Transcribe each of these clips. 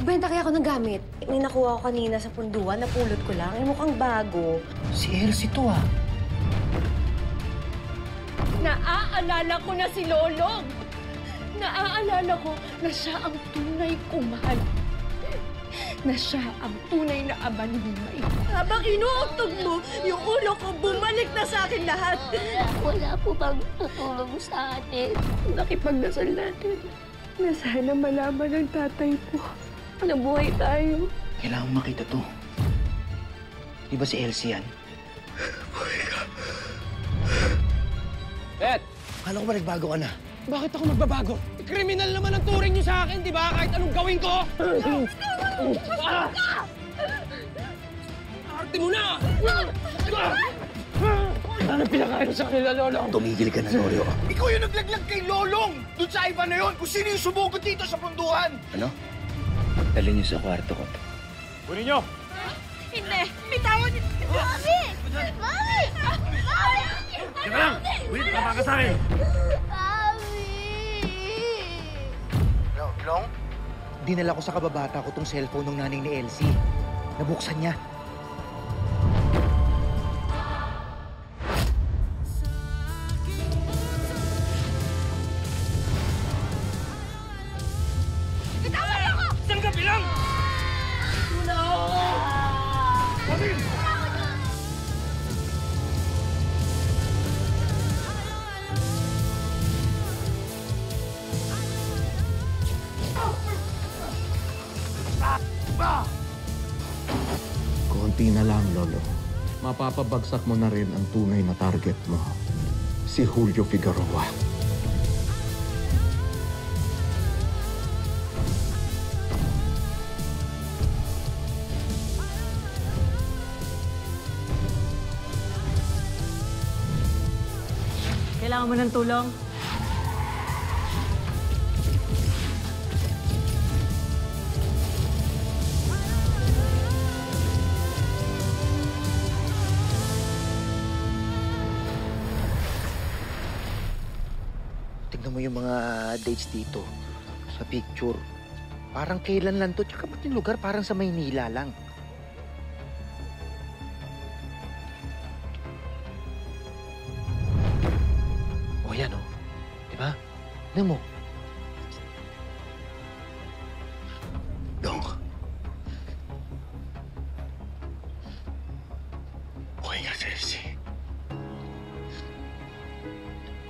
Benta kaya ako ng gamit. May nakuha ko kanina sa punduan, napulot ko lang. Eh, mukhang bago. Si Elsie to ah. Naaalala ko na si Lolong. Naaalala ko na siya ang tunay kong mahal. Na siya ang tunay na ama ni Mimay. Habang inuuntog mo, yung ulo ko bumalik na sa akin lahat. Wala po bang tutulong sa atin? Nakipagdasal natin na sana malaman ng tatay po na buhay tayo. Kailangan makita to. Di ba si Elsie yan? Buhay ka. Bet! Kala ko ba nagbago ka na? Bakit ako magbabago? Kriminal naman ang turing niyo sa akin, di ba? Kahit anong gawin ko! Arte mo na! Ano pinakain sa kanila, Lolong? Tumigil ka na, Lorio. Ikaw yung naglaglag kay Lolong! Doon sa iba na yun, kung sino yung sumugot dito sa punduhan! Ano? Dalhin niyo sa kwarto ko. Kunin niyo! Hindi! Bitawan niyo! Mami! Mami! Mami! Teka lang! Wait, tama ka sa akin! Long? Dinala ko sa kababata ko tong cellphone ng nanay ni Elsie. Nabuksan niya. Bitawan ako! Isang gabi lang! Konti na lang, Lolo. Mapapabagsak mo na rin ang tunay na target mo. Si Julio Figueroa. Kailangan mo ng tulong? Tignan mo yung mga dates dito sa picture. Parang kailan lang to, tsaka ba't yung lugar parang sa Maynila lang. O yan o, diba? Tignan mo. Dong. Okay nga, Elsie.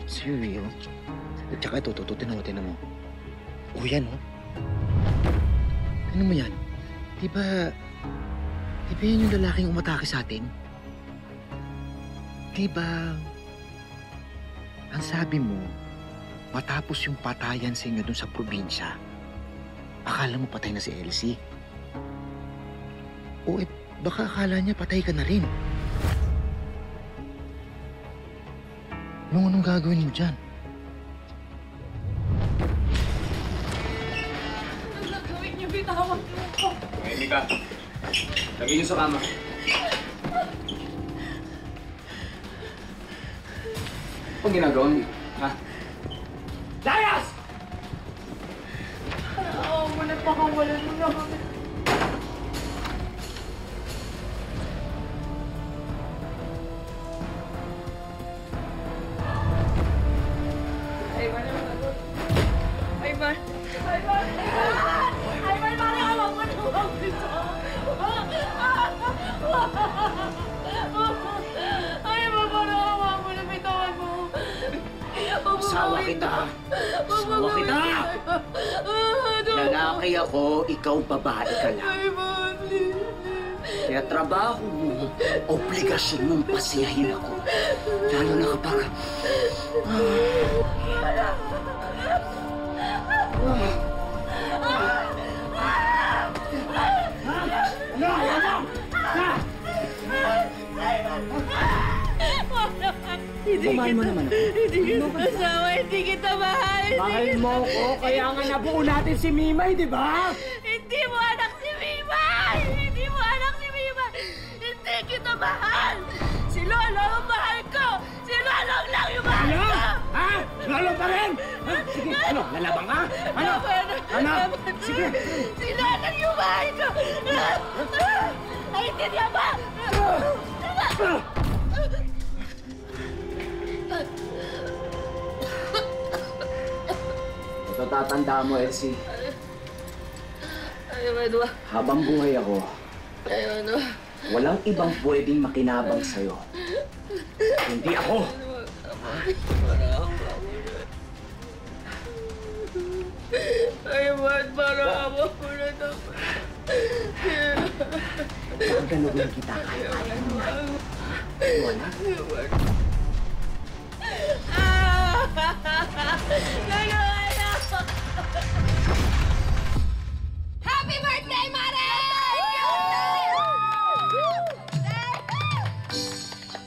Seryo? At saka ito, tinan mo. O yan o. Ano mo yan? Di ba yan yung lalaking umatake sa atin? Di ba ang sabi mo, matapos yung patayan sa inyo dun sa probinsya, akala mo patay na si Elsie? O baka akala niya patay ka na rin. Anong gagawin mo dyan? Anong gawin niyo? Bitawan niyo ako. Tumahimik ka. Lagay niyo sa kama. Anong ginagawa niyo? Ha? Layas! Oo, muna pakawalan mo na kami. Sawa kita! Sawa kita! Lalaki ako, ikaw babae ka lang. Kaya trabaho mo, obligasyon mong pasiyahin ako. Lalo na kapag... Mahal mo naman ako. Hindi kita asawa, hindi kita mahal. Mahal mo ko, kaya nga nabuo natin si Mimay, di ba? Hindi mo anak si Mimay! Hindi mo anak si Mimay! Hindi kita mahal! Si Lolo ang mahal ko! Si Lolo lang yung mahal ko! Ha? Lolo pa rin? Si Sige, ano? Lalabang ka? Ano? Ano? Sige. Sinanang yung bahay ko! Naintindihan ba? Ito tatanda mo, Elsie. Ano? Habang buhay ako, Ano? walang ibang pwedeng makinabang sa'yo. Hindi ako. Aywan, para ako na naman. Gagalugin kita kahit ayaw mo. Iwan, ha? Happy birthday, Mare!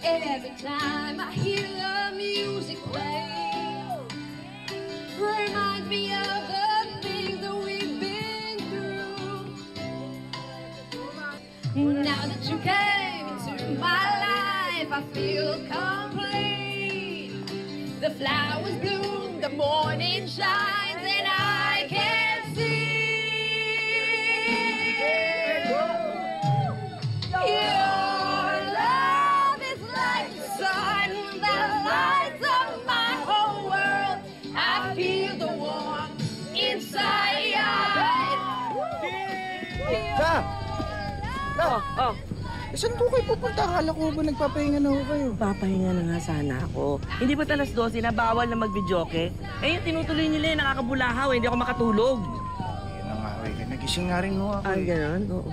Every time I hear the music play, reminds me of the things that we've been through. Now that you came into my life, I feel complete. The flowers bloom, the morning shines, and I can see your love is like the sun that lights up my whole world. I feel the warmth inside. Saan po kayo pupunta? Akala ko ba nagpapahinga na ho kayo? Papahinga na nga sana ako. Hindi ba alas 12 na bawal na mag-videoke? Eh, yung tinutuloy nila eh, nakakabulahaw eh, hindi ako makatulog. Yun na nga, nagising nga rin ho ako Ah, gano'n? Oo.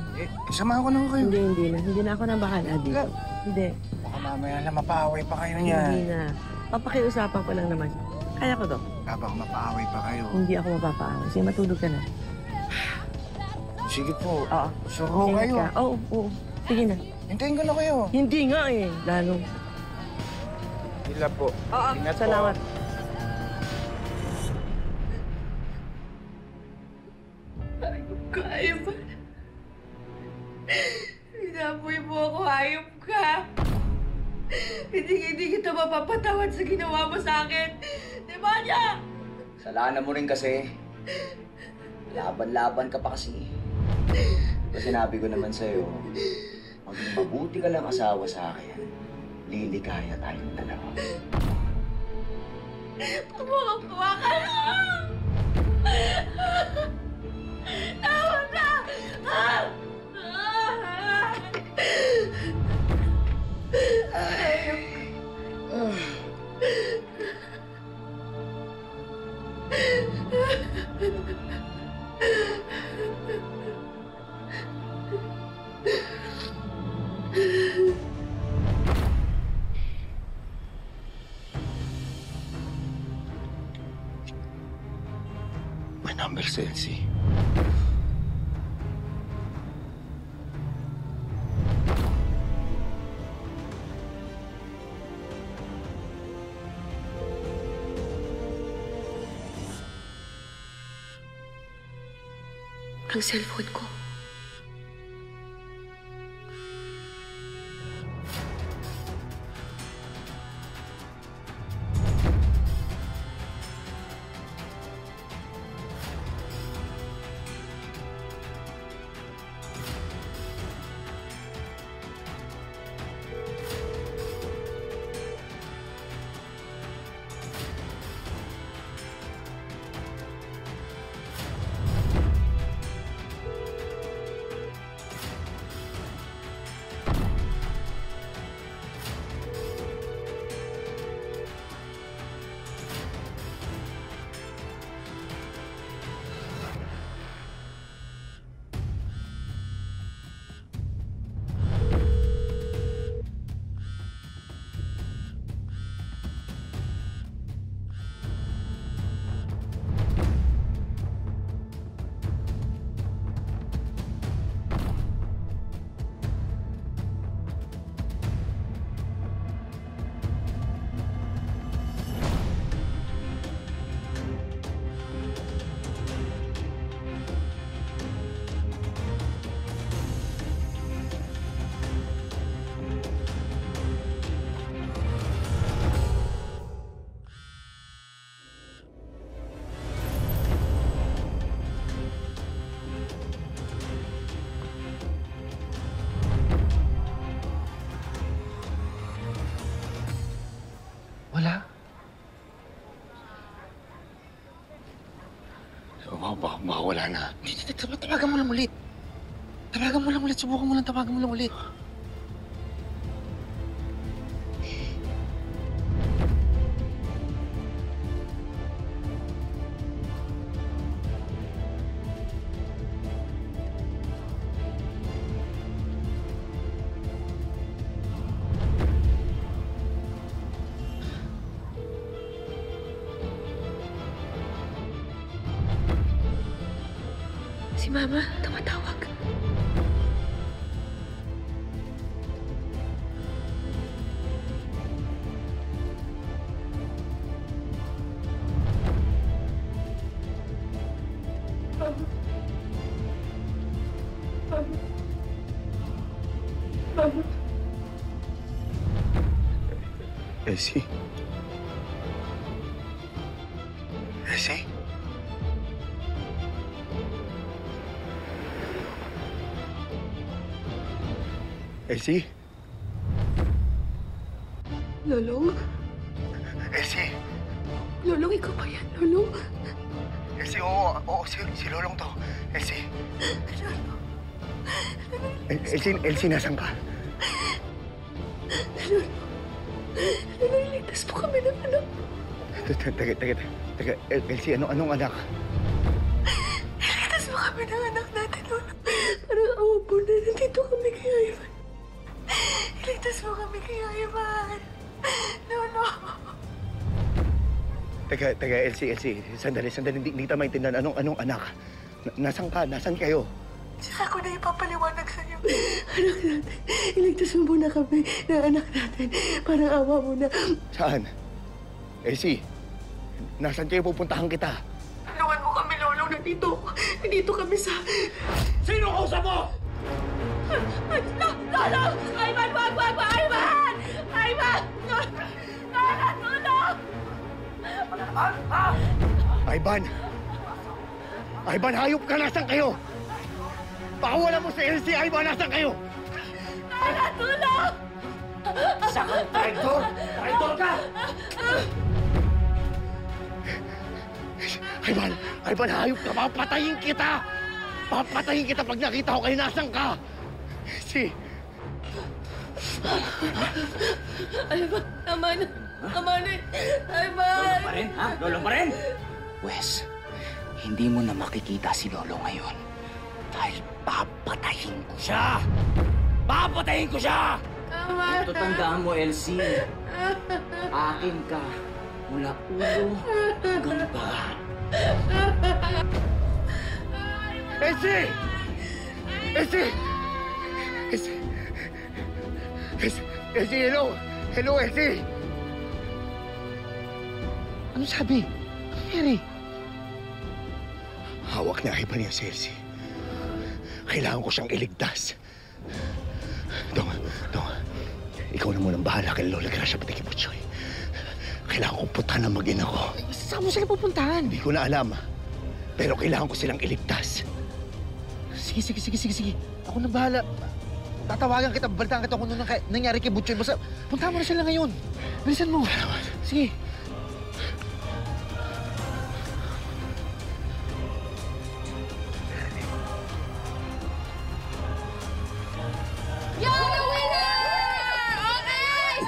Samahan ko na ho kayo. Hindi na ako nang bahala dito. Hindi. Baka mamaya na mapaaway pa kayo niya. Hindi na. Papakiusapan ko lang naman. Kaya ko to. Baka mapaaway pa kayo. Hindi ako mapapaaway. Sige, matulog ka na. Sige po. Oo. Sure ho Ingat kayo. ka. Oo, oo. Sige na. Hintayin ko na kayo. Hindi nga eh. Lalo. Sila po. Oo, Ingat salamat. po. Kaya ba? Inamoy mo ako, hayop ka. Hindi kita mapapatawad sa ginawa mo sa akin. Demonya! Salanan mo rin kasi. Laban-laban ka pa kasi. Diba sinabi ko naman sa'yo, maging mabuti ka lang asawa sa akin, liligaya tayong dalawa. Tumawa ka na! Tama na! My number's Elsie. Ang cellphone ko. Baka wala na. Hindi, tawagan mo lang ulit. Tawagan mo lang ulit. Subukan mo lang, tawagan mo lang ulit. Si Mama, tumatawag. Elsie? Elsie? Elsie? Lolong? Elsie? Lolong, ikaw ba yan? Lolong? Elsie, oo, si Lolong to. Elsie? Elsie, nasan ka? Lolong, iligtas mo kami ng anak. Teka, Elsie, anong anak? Iligtas mo kami ng anak natin, Lolong. Parang awa po na nandito kami kay Ivan. Iligtas mo kami kay Ivan. Lolong. Teka, Elsie, sandali, hindi kita maintindihan. Anong anak? Nasaan ka? Nasaan kayo? Saka ko na ipapaliwanag sa'yo. Anak natin, iligtas mo muna kami ng anak natin. Parang awa mo na. Saan? Elsie, nasaan kayo pupuntahan kita? Tulungan mo kami, Lolong. Nandito kami sa... Sino kausap mo? Lolong! Ivan! Wag! Ivan! Ivan! Tulong! Ivan, hayop ka! Nasaan kayo? Pakawala mo si Elsie! Ivan, nasaan kayo? Tulong! Isa kang traitor! Traitor ka! Ivan, hayop ka! Papatayin kita! Papatayin kita pag nakita ko kayo! Nasaan ka? Elsie! Ivan! Tama na! Lolo pa rin, ha? Lolo pa rin? Wes, hindi mo na makikita si Lolo ngayon. Dahil papatayin ko siya! Papatayin ko siya! Ito tandaan mo, Elsie. Akin ka mula ulo hanggang paa. Elsie! Hello! Hello, Elsie! Ano sabi? Ano nangyari? Hawak na Ivan niya si Elsie. Kailangan ko siyang iligtas. Dong, ikaw na munang bahala kay Lola Gracia pati kay Butchoy. Kailangan kong puntahan ang mag-ina ko. Saan mo sila pupuntahan? Hindi ko na alam, pero kailangan ko silang iligtas. Sige. Ako na bahala. Tatawagan kita, babalitaan kita kung ano nangyari kay Butchoy. Basta, punta mo na sila ngayon. Bilisan mo. Sige. You're the winner! Okay!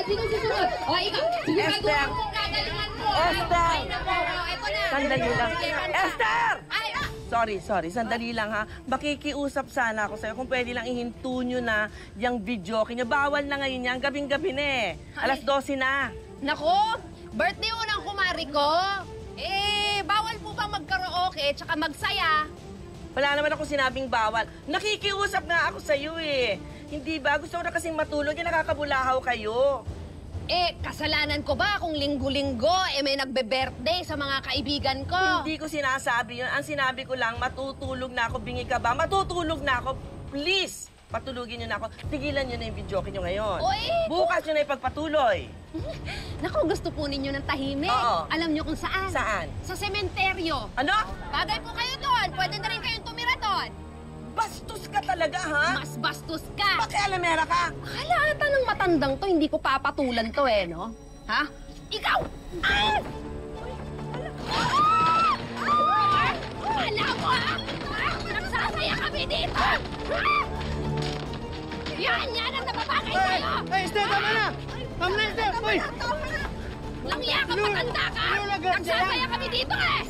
Sino susunod? O, ikaw. Siguraduhan kung gagalingan mo. Esther! Ay, naku. Ito na. Sandali lang. Esther! Ay, Sorry. Sandali lang, ha. Makikiusap sana ako sa'yo kung pwede lang ihinto nyo na yung video. Bawal na ngayon yan. Gabing-gabi na eh. Alas 12 na. Nako, birthday mo ng kumari ko. Bawal po bang magkaraoke tsaka magsaya? Wala naman ako sinabing bawal. Nakikiusap nga ako sa'yo eh. Hindi ba? Gusto ko na kasing matulog eh, nakakabulahaw kayo. Kasalanan ko ba kung linggo-linggo may nagbe-birthday sa mga kaibigan ko? Hindi ko sinasabi yun. Ang sinabi ko lang, matutulog na ako. Bingi ka ba? Matutulog na ako. Please, patulugin nyo na ako. Tigilan nyo na yung video nyo ngayon. Bukas nyo na ipagpatuloy. Naku, gusto po ninyo ng tahimik. Oo. Alam nyo kung saan? Saan? Sa sementeryo. Ano? Bagay po kayo doon. Pwede na rin kayong tumira doon. Bastos ka talaga, ha? Mas bastos ka. Pakialamera ka. Akala ata ng matandang to, hindi ko papatulan to no? Ha? Ikaw! Ah! Esther! Tama na! Tama na, Esther! Uy! Langya ka, matanda ka! Nagsasaya kami dito eh!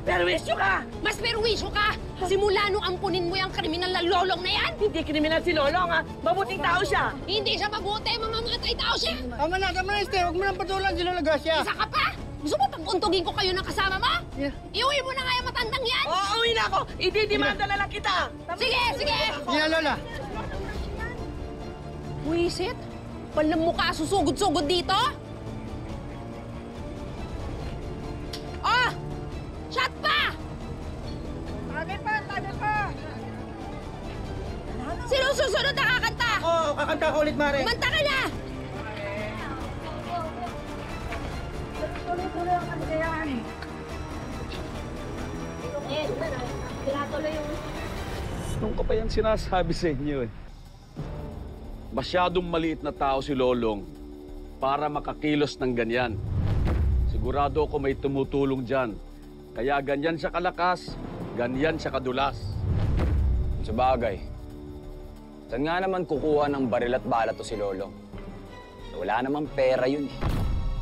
Perwisyo ka! Mas perwisyo ka! Simula nung ampunin mo yung kriminal na lolong na yan! Hindi kriminal si Lolong, ha? Mabuting tao siya! Hindi siya mabuti, mamamatay tao siya! Tama na, Esther! Huwag mo nang patulan si Lola Gracia! Isa ka pa! Gusto mo pag-untugin ko kayo ng kasama mo? Yeah. Iuwi mo na nga yung matandang yan! Oo, uwi na ako! Ididimanda na lang kita! Sige, sige! Hindi na, Lola! Buisit? Palang mukha susugod-sugod dito? Oh! Shot pa! Tagay pa! Sino susunod na kakanta? Oo, kakanta ko ulit, Mare! Kumanta ka na! Nung ko pa yan sinasabi sa inyo eh. Masyadong maliit na tao si Lolong para makakilos ng ganyan. Sigurado ako may tumutulong dyan. Kaya ganyan siya kalakas, ganyan siya kadulas. Sa bagay, saan nga naman kukuha ng baril at bala to si Lolong? Wala namang pera yun eh.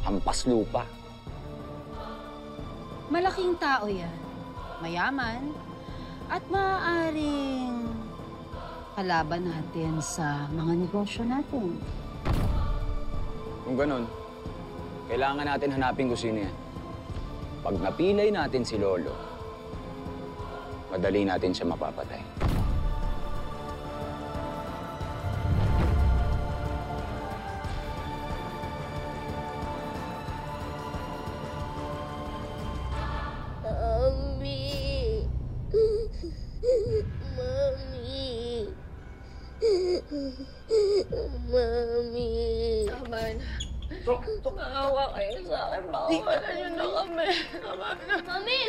Hampas lupa. Malaking tao yan. Mayaman. At maaaring kalaban natin sa mga negosyo natin. Kung ganun, kailangan natin hanapin kung sino yan. Pag napilay natin si Lolo, madali natin siya mapapatay. Mami. Tama na. Maawa kayo sa akin. Pakawalan niyo na kami. Tama na. Mami!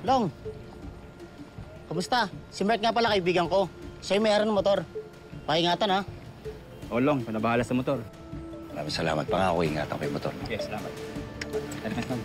Long, kamusta? Si Mark nga pala kaibigan ko. Siya yung mayroon ng motor. Paingatan ha. O Long, panabahala sa motor. Maraming salamat. Pangako, ingatan ko yung motor. Yes, salamat. Salamat, Long.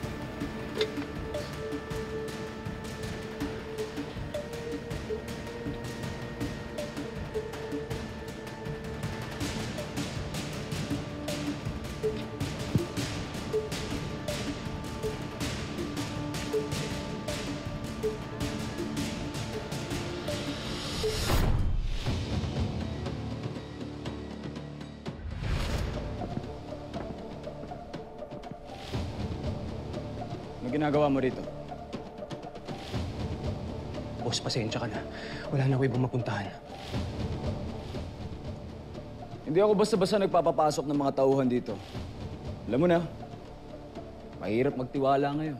Ano ginagawa mo rito? Boss, pasensya ka na. Wala na ako ibang mapuntahan. Hindi ako basta-basta nagpapapasok ng mga tauhan dito. Alam mo na, mahirap magtiwala ngayon.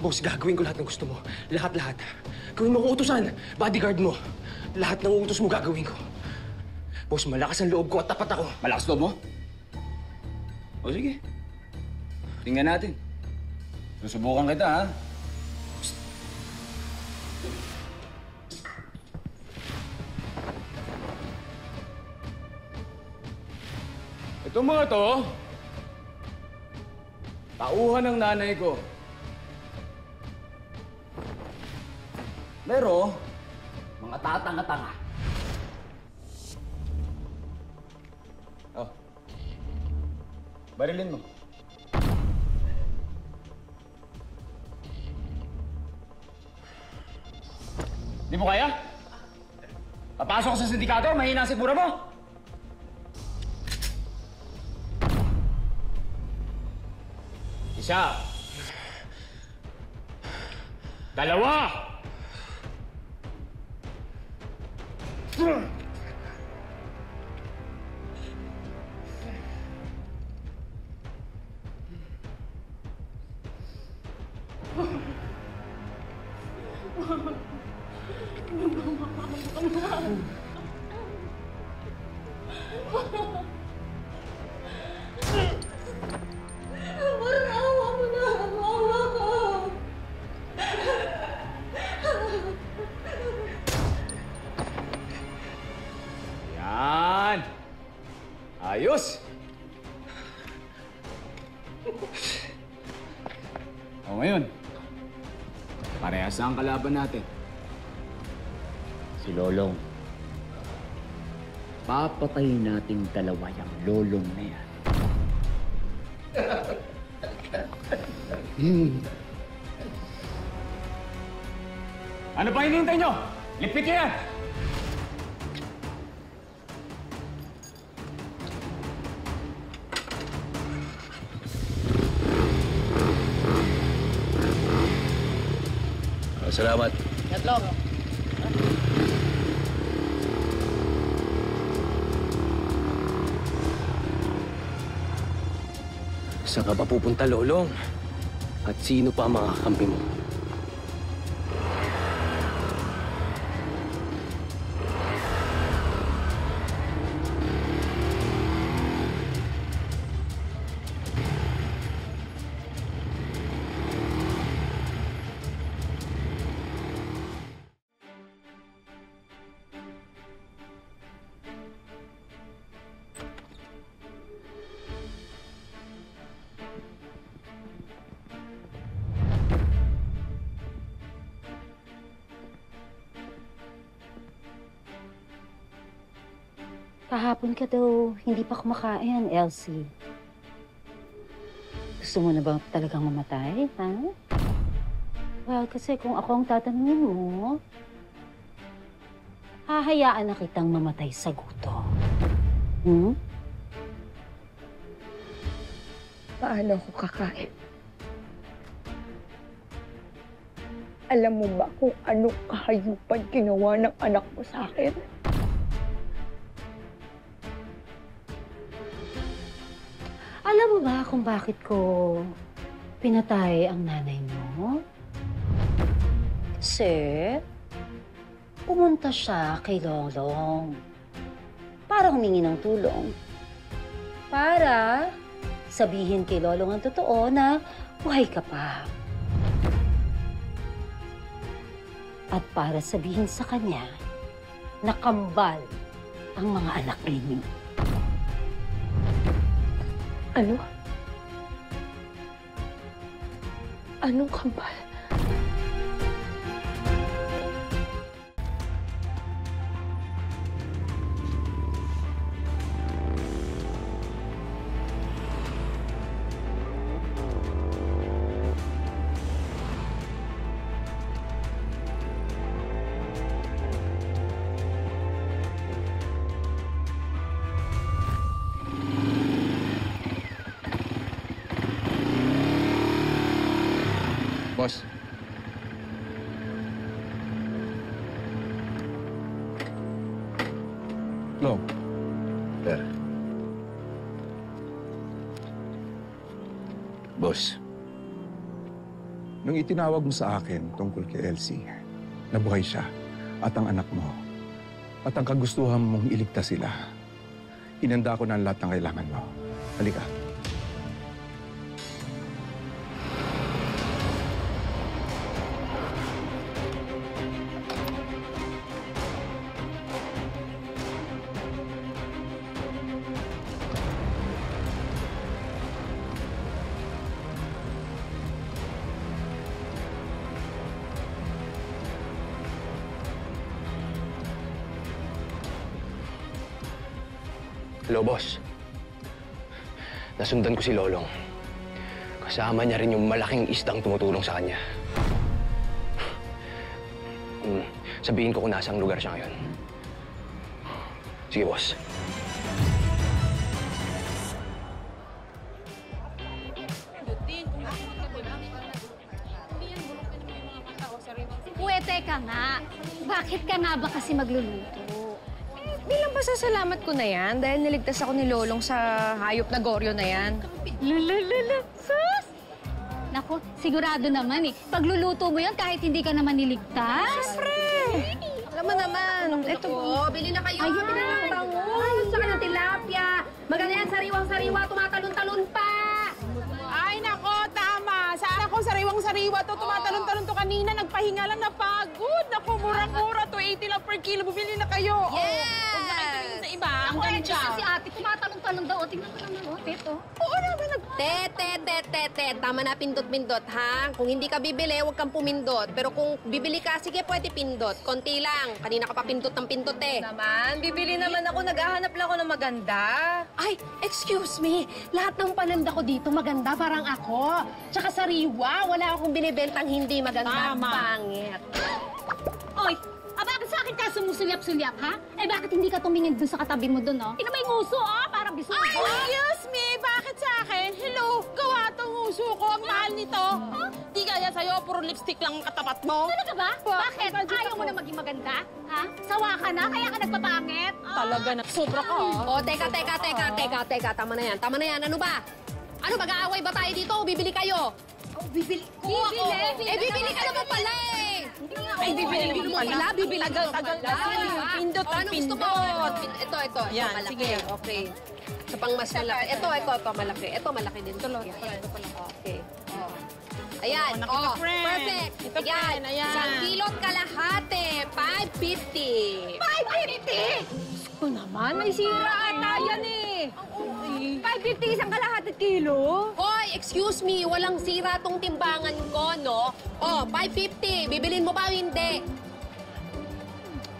Boss, gagawin ko lahat ng gusto mo. Lahat-lahat. Gawin mo kong utusan. Bodyguard mo. Lahat ng utos mo gagawin ko. Boss, malakas ang loob ko at tapat ako. Malakas loob mo? O sige. Tingnan natin. Susubukan kita, ha? Psst. Itong mga to, tauhan ng nanay ko. Pero, mga tatanga-tanga. Oh. Barilin mo. Di mo kaya? Papasok ka sa sindikato, mahina ang sigura mo! Isa. Dalawa. Yan. Ayos. O ngayon, parehas na ang kalaban natin. Si Lolong. Papatayin natin dalawa yung Lolong na yan. Ano pa hinihintay nyo? Lipit nyo yan! Salamat. Yatlong. Saan ka ba pupunta, Lolong? At sino pa ang mga kakampi mo? Kahapon ka daw hindi pa kumakain, Elsie. Gusto mo na ba talagang mamatay, ha? Well, kasi kung ako ang tatanungin mo, hahayaan na kitang mamatay sa gutom. Hmm? Paano ako kakain? Alam mo ba kung anong kahayupan ginawa ng anak mo sa akin? Alam mo ba kung bakit ko pinatay ang nanay mo? Kasi pumunta siya kay Lolong para humingi ng tulong. Para sabihin kay Lolong ang totoo na buhay ka pa. At para sabihin sa kanya na kambal ang mga anak ninyo. Ano? Anong kambal? Boss. Long. Sir. Boss. Nung itinawag mo sa akin tungkol kay Elsie, nabuhay siya at ang anak mo. At ang kagustuhan mong iligtas sila. Inanda ko na ang lahat ng kailangan mo. Halika. Hello, boss. Nasundan ko si Lolong. Kasama niya rin yung malaking isdang tumutulong sa kanya. Sabihin ko kung nasang lugar siya ngayon. Sige, boss. Pwede ka nga. Bakit ka nga ba kasi magluluto? Bilang pasasalamat ko na yan dahil niligtas ako ni Lolong sa hayop na Goryo na yan. Lulululu. Sus! Naku, sigurado naman eh. Pagluluto mo yan kahit hindi ka naman niligtas. Siyempre! Alam mo naman, ito po. Bili na kayo. Ayun na. Bangus, saka ng tilapia. Maganda yan, sariwang-sariwa, tumatalon-talon pa. Ay, nako, tama. Saan ako sariwang-sariwa to? Tumatalon-talon to kanina. Nagpahinga lang, napagod. Naku, mura-mura. 280 lang per kilo. Bumili na kayo. Yes! Huwag na kayo tumingin sa iba. Ang ganda si ate, tumatalong-talong daw. O, tingnan mo naman, o, teto. Oo naman. Te. Tama na pindot-pindot, ha? Kung hindi ka bibili, huwag kang pumindot. Pero kung bibili ka, sige, pwede pindot. Konti lang. Kanina ka pa pindot ng pindot, eh. naman. Bibili naman ako. Naghahanap lang ako ng maganda. Ay, excuse me. Lahat ng pananda ko dito maganda, parang ako. Tsaka sariwa, wala akong binibentang hindi maganda. Tama. Pangit. Oy, bakit sa akin ka sumusulyap-sulyap, ha? Eh, bakit hindi ka tumingin dun sa katabi mo dun, oh? Ina may nguso, oh! Parang biso. Ay, excuse me. Bakit sa akin? Hello, gawa tong uso ko. Ang mahal nito. Di kaya sa'yo, puro lipstick lang ang katapat mo. Talaga ba? Bakit? Ayaw mo na maging maganda? Ha? Sawa ka na? Kaya ka nagpapangit? Talaga na. Sobra ka. Oh, teka. Tama na yan. Ano ba? Ano, mag-aaway ba tayo dito o bibili kayo? Oh, bibili. Bibili ka naman pala eh. Ay, bibili mo pala. Bibili ka naman pala. Pindot ang gusto mo? Ito. Yan, malaki. sige. Okay. Sa pang mas malaki. Ito, malaki. Ito, malaki din. Ito pala. Okay. Oh. Ayan. Nakita, friend. Perfect. Ito, Yan. friend. Ayan. 1 kilo't kalahati. 550. 550! Ko naman, may sira ata yan eh. 550 isang kalahatit kilo? Hoy, excuse me. Walang sira tong timbangan ko, no? Oh, 550. Bibilin mo ba o hindi?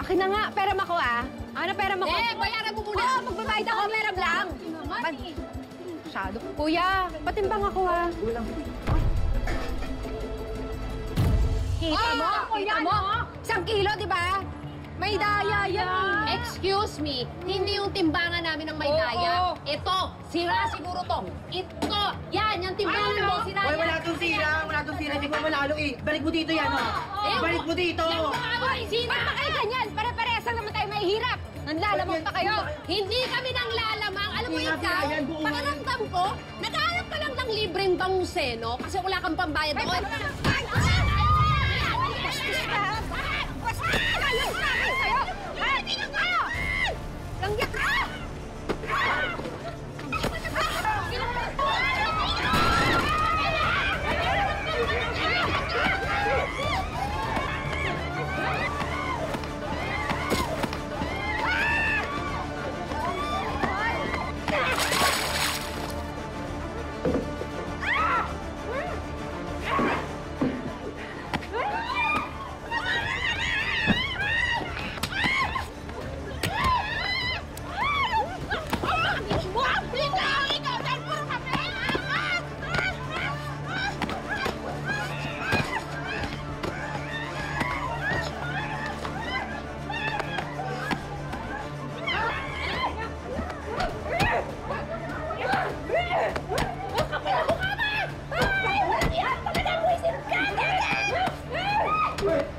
Akin na nga. Pera mo ko, ah. Ano pera mo ko? Bayaran mo muna. Oo, magbabayad ako. Pera lang. Masyado. Kuya, patimbang ako, ah. Kita mo? Kita mo? 1 kilo, di ba? May daya yan eh. Excuse me, hindi yung timbangan namin ng may daya. Ito, sira siguro to. Ito, yan, yung timbangan mo, sira yan. Wala tong sira. Hindi ko manalo eh. Balik mo dito yan, oh. Balik mo dito. Sino ba kayo ganyan? Pare-parehas lang naman tayo mahihirap. Nanlalamang pa kayo. Hindi kami nang lalamang. Alam mo ikaw, pakiramdam ko, naghahanap ka lang ng libreng banguseno kasi wala kang pambayad ako. Langyak ka!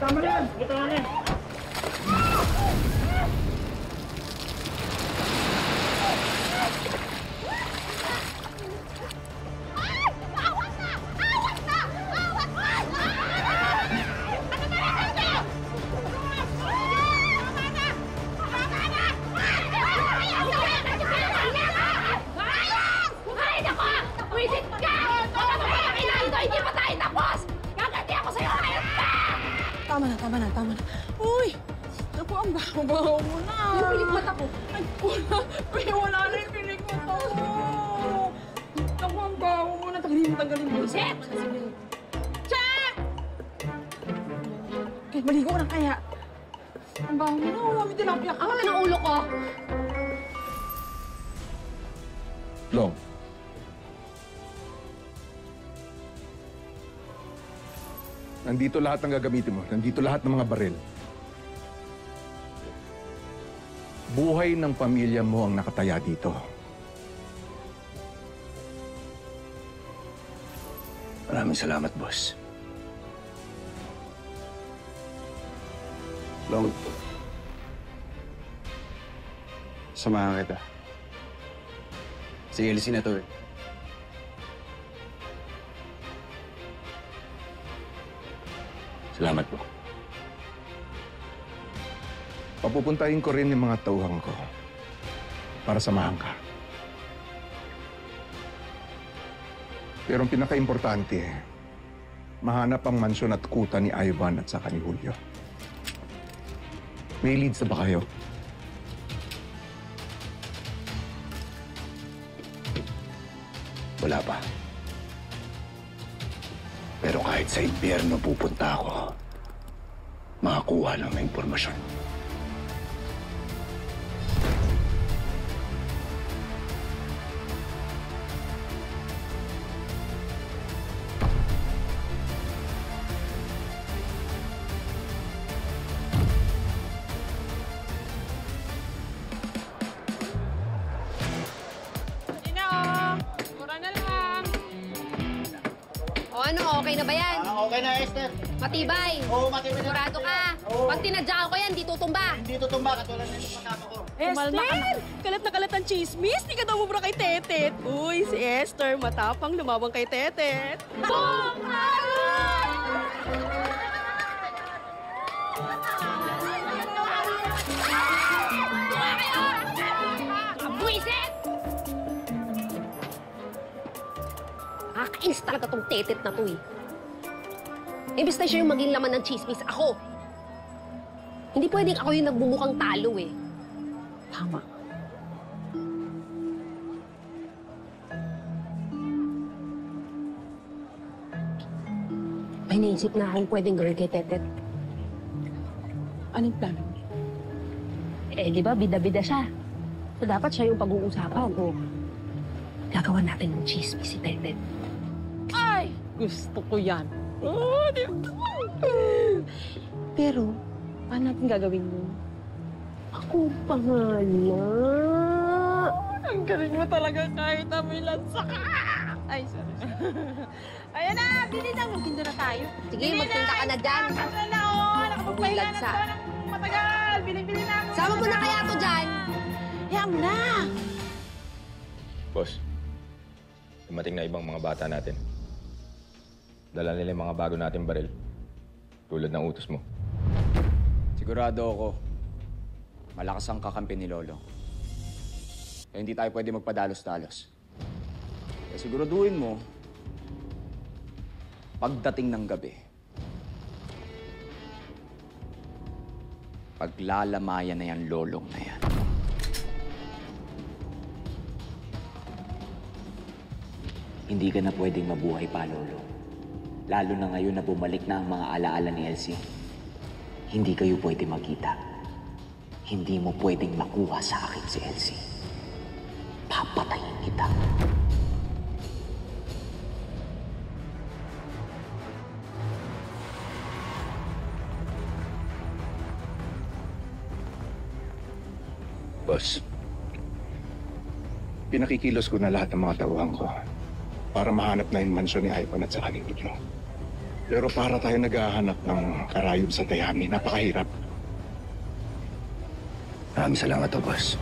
Tama na yan! Ito na yan! Tama na. Uy! Naku, ang baho-baho mo na. Yung pilikmata ko. Ay, wala na yung pilikmata mo. Naku, ang baho mo na. Tanggalin mo. Chef! Chef! Okay, maligo na kaya. Ang baho mo na. May tilapia ka. Ako na ng ulo ko. Long. Nandito lahat ng gagamitin mo. Nandito lahat ng mga baril. Buhay ng pamilya mo ang nakataya dito. Maraming salamat, boss. Long, samahan kita. Si Elsie na to eh. Salamat po. Papupuntahin ko rin yung mga tauhan ko para samahan ka. Pero ang pinaka-importante, mahanap ang mansyon at kuta ni Ivan at saka ni Julio. May leads na ba kayo? Wala pa. Pero kahit sa impyerno pupunta ako, makakuha lang ng impormasyon. Okay na ba yan? Okay na, Esther. Matibay. Oo, matibay na. Sigurado ka. Oo. Pag tinadyakan ko yan, di tutumba. Hindi tutumba, katulad na yung pagkapa ko. Esther! Kalat na kalat ang chismis. Di ka daw mubra kay Tetet. Uy, si Esther, matapang lumabang kay Tetet. Buisit! Nakakainis talaga tong Tetet na to eh. Imbis na siya yung maging laman ng chismis, ako. Hindi pwedeng ako yung nagbumukang talo eh. Tama. May naisip na akong pwedeng gawin kay Tetet. Anong plano? Eh, di ba, bida-bida siya. So, dapat siya yung pag-uusapan o gagawa natin ng chismis si Tetet. Ay! Gusto ko yan. Oh, di ba? Pero, paano natin gagawin mo? Ako pangalan. Ang galing mo talaga kahit amilansa ka. Ay, sorry. Ayan na, bili na. Magtinda na tayo. Sige, magtinda ka na dyan. Kasi na, oh. Nakapagpahinga na Bulag sa. ito ng matagal. Bili-bili na. Sama mo na kaya to dyan. Hayaan mo na. Boss, dumating na ibang mga bata natin. Dala nila yung mga bago nating baril. Tulad ng utos mo. Sigurado ako, malakas ang kakampi ni Lolo. Kaya hindi tayo pwede magpadalos-dalos. Kaya siguraduhin mo, pagdating ng gabi, paglalamayan na yan lolong na yan. Hindi ka na pwedeng mabuhay pa, Lolo. Lalo na ngayon na bumalik na ang mga alaala ni Elsie. Hindi kayo pwede magkita. Hindi mo pwedeng makuha sa akin si Elsie. Papatayin kita. Boss, pinakikilos ko na lahat ng mga tauhan ko para mahanap na yung mansyon ni Ivan at saka ni Julio. Pero para tayo naghahanap ng karayom sa dayami, napakahirap. Maraming salamat to, boss.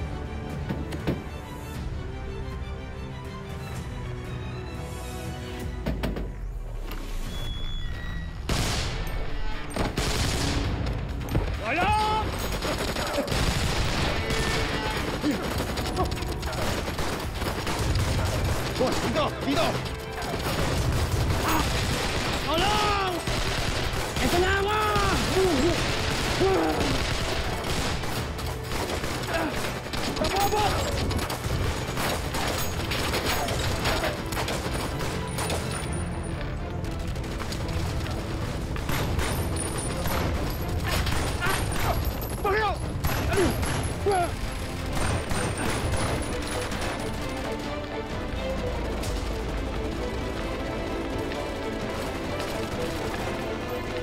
Boss, dito! Dito! Tolong! Ito na ako! Tabobo!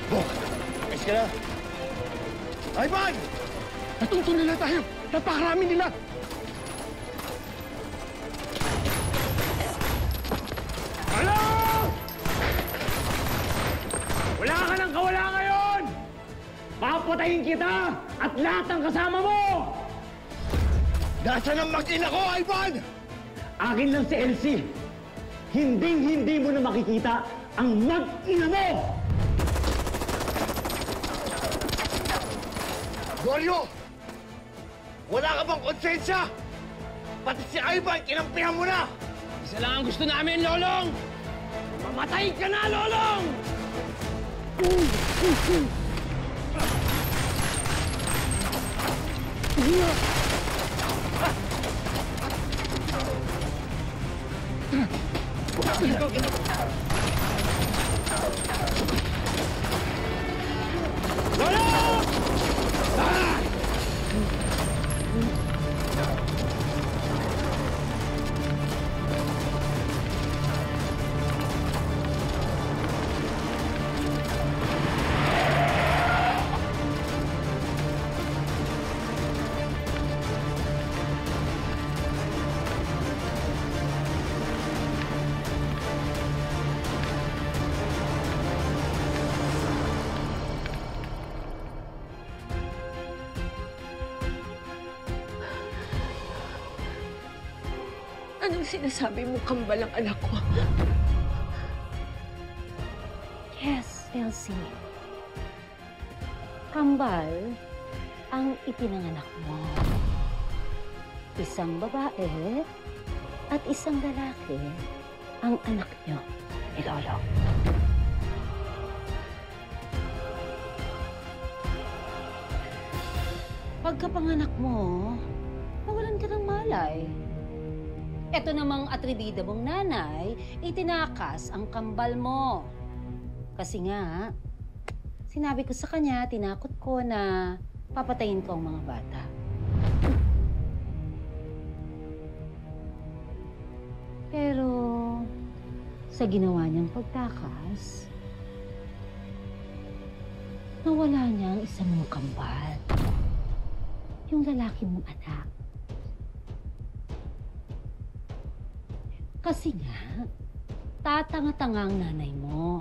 Bakit? Ayos ka na. Ivan! Natutuloy na tayo! Napakarami nila! Ano? Wala ka nang kawala ngayon! Papatayin kita at lahat ng kasama mo! Nasaan ang mag-ina ko, Ivan? Akin lang si Elsie. Hinding-hindi mo na makikita ang mag-ina mo! Goryo! Wala ka bang konsensya? Pati si Ivan, kinampihan mo na! Isa lang ang gusto namin, Lolong! Mamatay ka na, Lolong! Lolong! Anong sinasabi mo, kambal ang anak ko? Yes, Elsie. Kambal ang ipinanganak mo. Isang babae at isang lalaki ang anak niyo ni Lolo. Pagkapanganak mo, nawalan ka ng malay. Ito namang atribida mong nanay, itinakas ang kambal mo. Kasi nga, sinabi ko sa kanya, tinakot ko na papatayin ko ang mga bata. Pero, sa ginawa niyang pagtakas, nawala niya ang isang mong kambal. Yung lalaki mong anak. Kasi nga, tatanga-tanga ang nanay mo.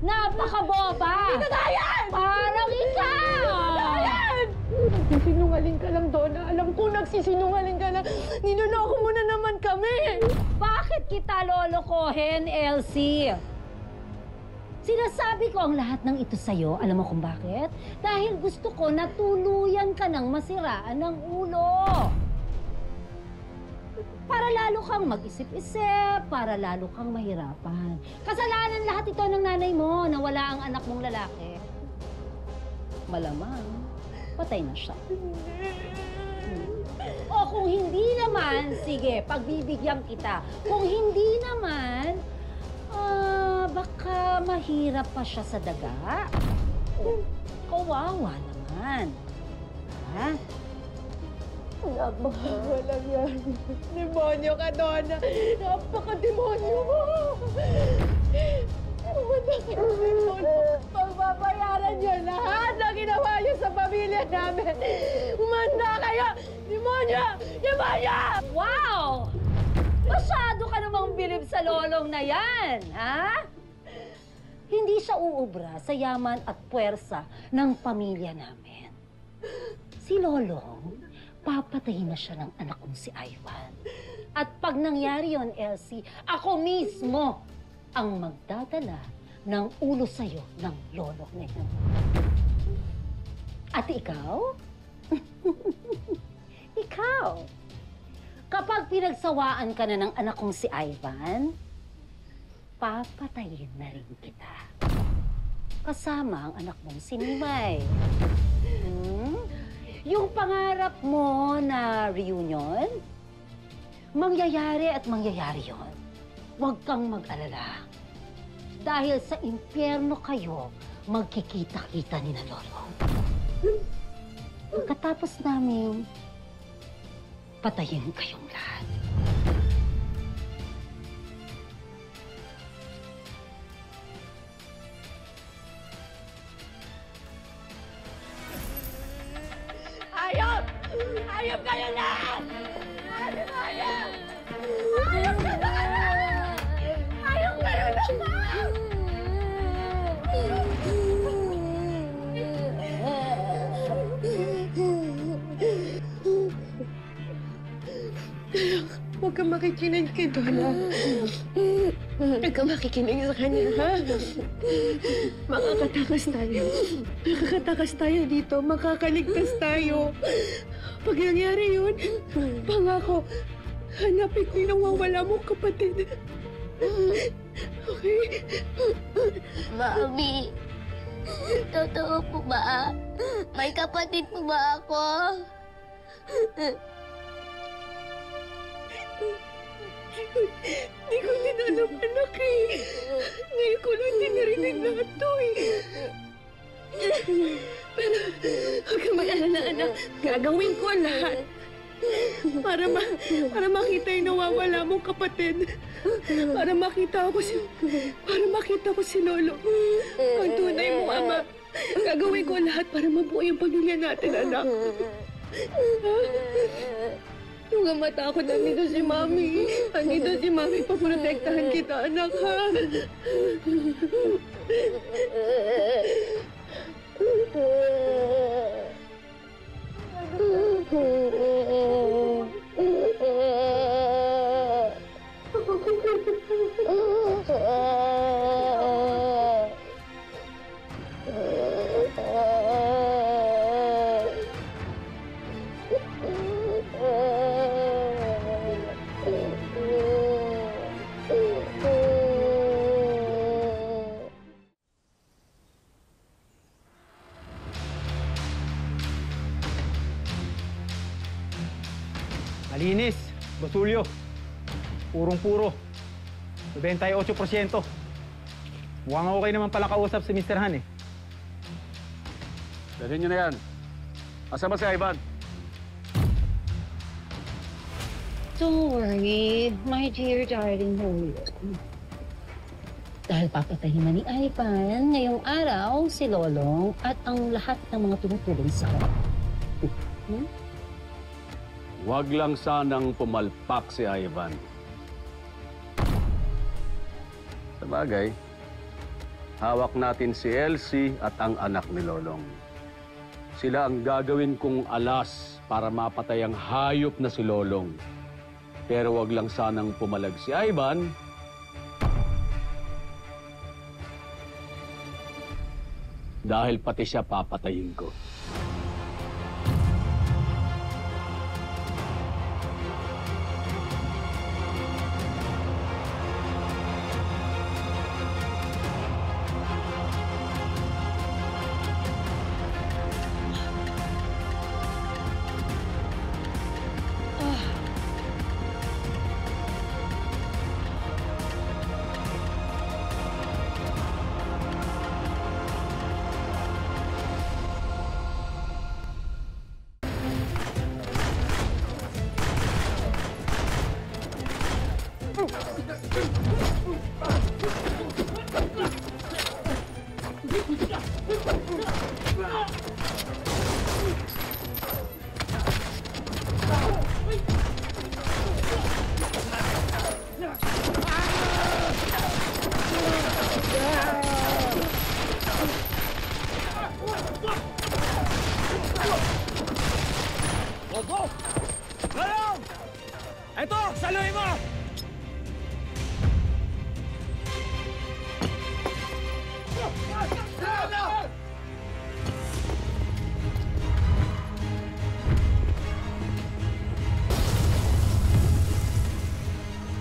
Napakaboba! Hindi na yan! Parang ikaw! Hindi na yan! Nagsisinungaling ka lang, Donna. Alam ko nagsisinungaling ka lang. Niloloko mo na naman kami! Bakit kita lolokohin, Elsie? Sinasabi ko ang lahat ng ito sa'yo. Alam mo kung bakit? Dahil gusto ko na tuluyan ka ng masiraan ng ulo. Para lalo kang mag-isip-isip, para lalo kang mahirapan. Kasalanan lahat ito ng nanay mo na wala ang anak mong lalaki. Malamang, patay na siya. O kung hindi naman, sige, pagbibigyan kita. Kung hindi naman, baka mahirap pa siya sa daga. O, kawawa naman. Ha? Napakawalang yan. Demonyo ka, Donna. Napaka-demonyo mo. Pagbabayaran niyo lahat na ginawa niyo sa pamilya namin. Umanda kayo! Demonyo! Demonyo! Wow! Masyado ka namang bilib sa lolong na yan, ha? Hindi siya uubra sa yaman at puwersa ng pamilya namin. Si Lolong, papatayin na siya ng anak kong si Ivan. At pag nangyari yon, Elsie, ako mismo ang magdadala ng ulo sa'yo ng lolo na yun. At ikaw? Ikaw? Kapag pinagsawaan ka na ng anak kong si Ivan, papatayin na rin kita. Kasama ang anak mong si Nimay. Yung pangarap mo na reunion, mangyayari at mangyayari yon. Huwag kang mag-alala. Dahil sa impyerno kayo, magkikita-kita ni na Lolo. Pagkatapos namin, patayin kayong lahat. Ayaw! Hayop kayo lahat! Hayop! Hayop kayo lahat! Hayop kayo lahat! Huwag kang makikinig kay Donna. Huwag kang makikinig sa kanya, ha? Makakatakas tayo. Makakatakas tayo dito. Makakaligtas tayo. Pag nangyari yun, pangako, hanapin ko yung nawawala mong kapatid. Okay? Mami, totoo po ba? May kapatid po ba ako? Hindi ko din alam, anak eh. Ngayon ko lang din narinig lahat to eh. Pero huwag kang mag-alala, anak. Gagawin ko ang lahat. Para makita yung nawawala mong kapatid. Para makita ko si Lolo. Ang tunay mong ama. Gagawin ko ang lahat para mabuo yung pamilya natin, anak. Huwag kang matakot. Nandito si Mami. Nandito si Mami. Paprotektahan kita, anak, ha? Malinis, basulyo, purong-puro, 98%. Mukhang okay naman pala kausap si Mr. Han eh. Dalhin nyo na yan. Asa ba si Ivan? Don't worry, my dear darling Julio. Dahil papatayin na ni Ivan ngayong araw si Lolong at ang lahat ng mga tumutulong sa kanya. Huwag lang sanang pumalpak si Ivan. Sa bagay, hawak natin si Elsie at ang anak ni Lolong. Sila ang gagawin kong alas para mapatay ang hayop na si Lolong. Pero huwag lang sanang pumalag si Ivan. Dahil pati siya papatayin ko. Saluhin mo!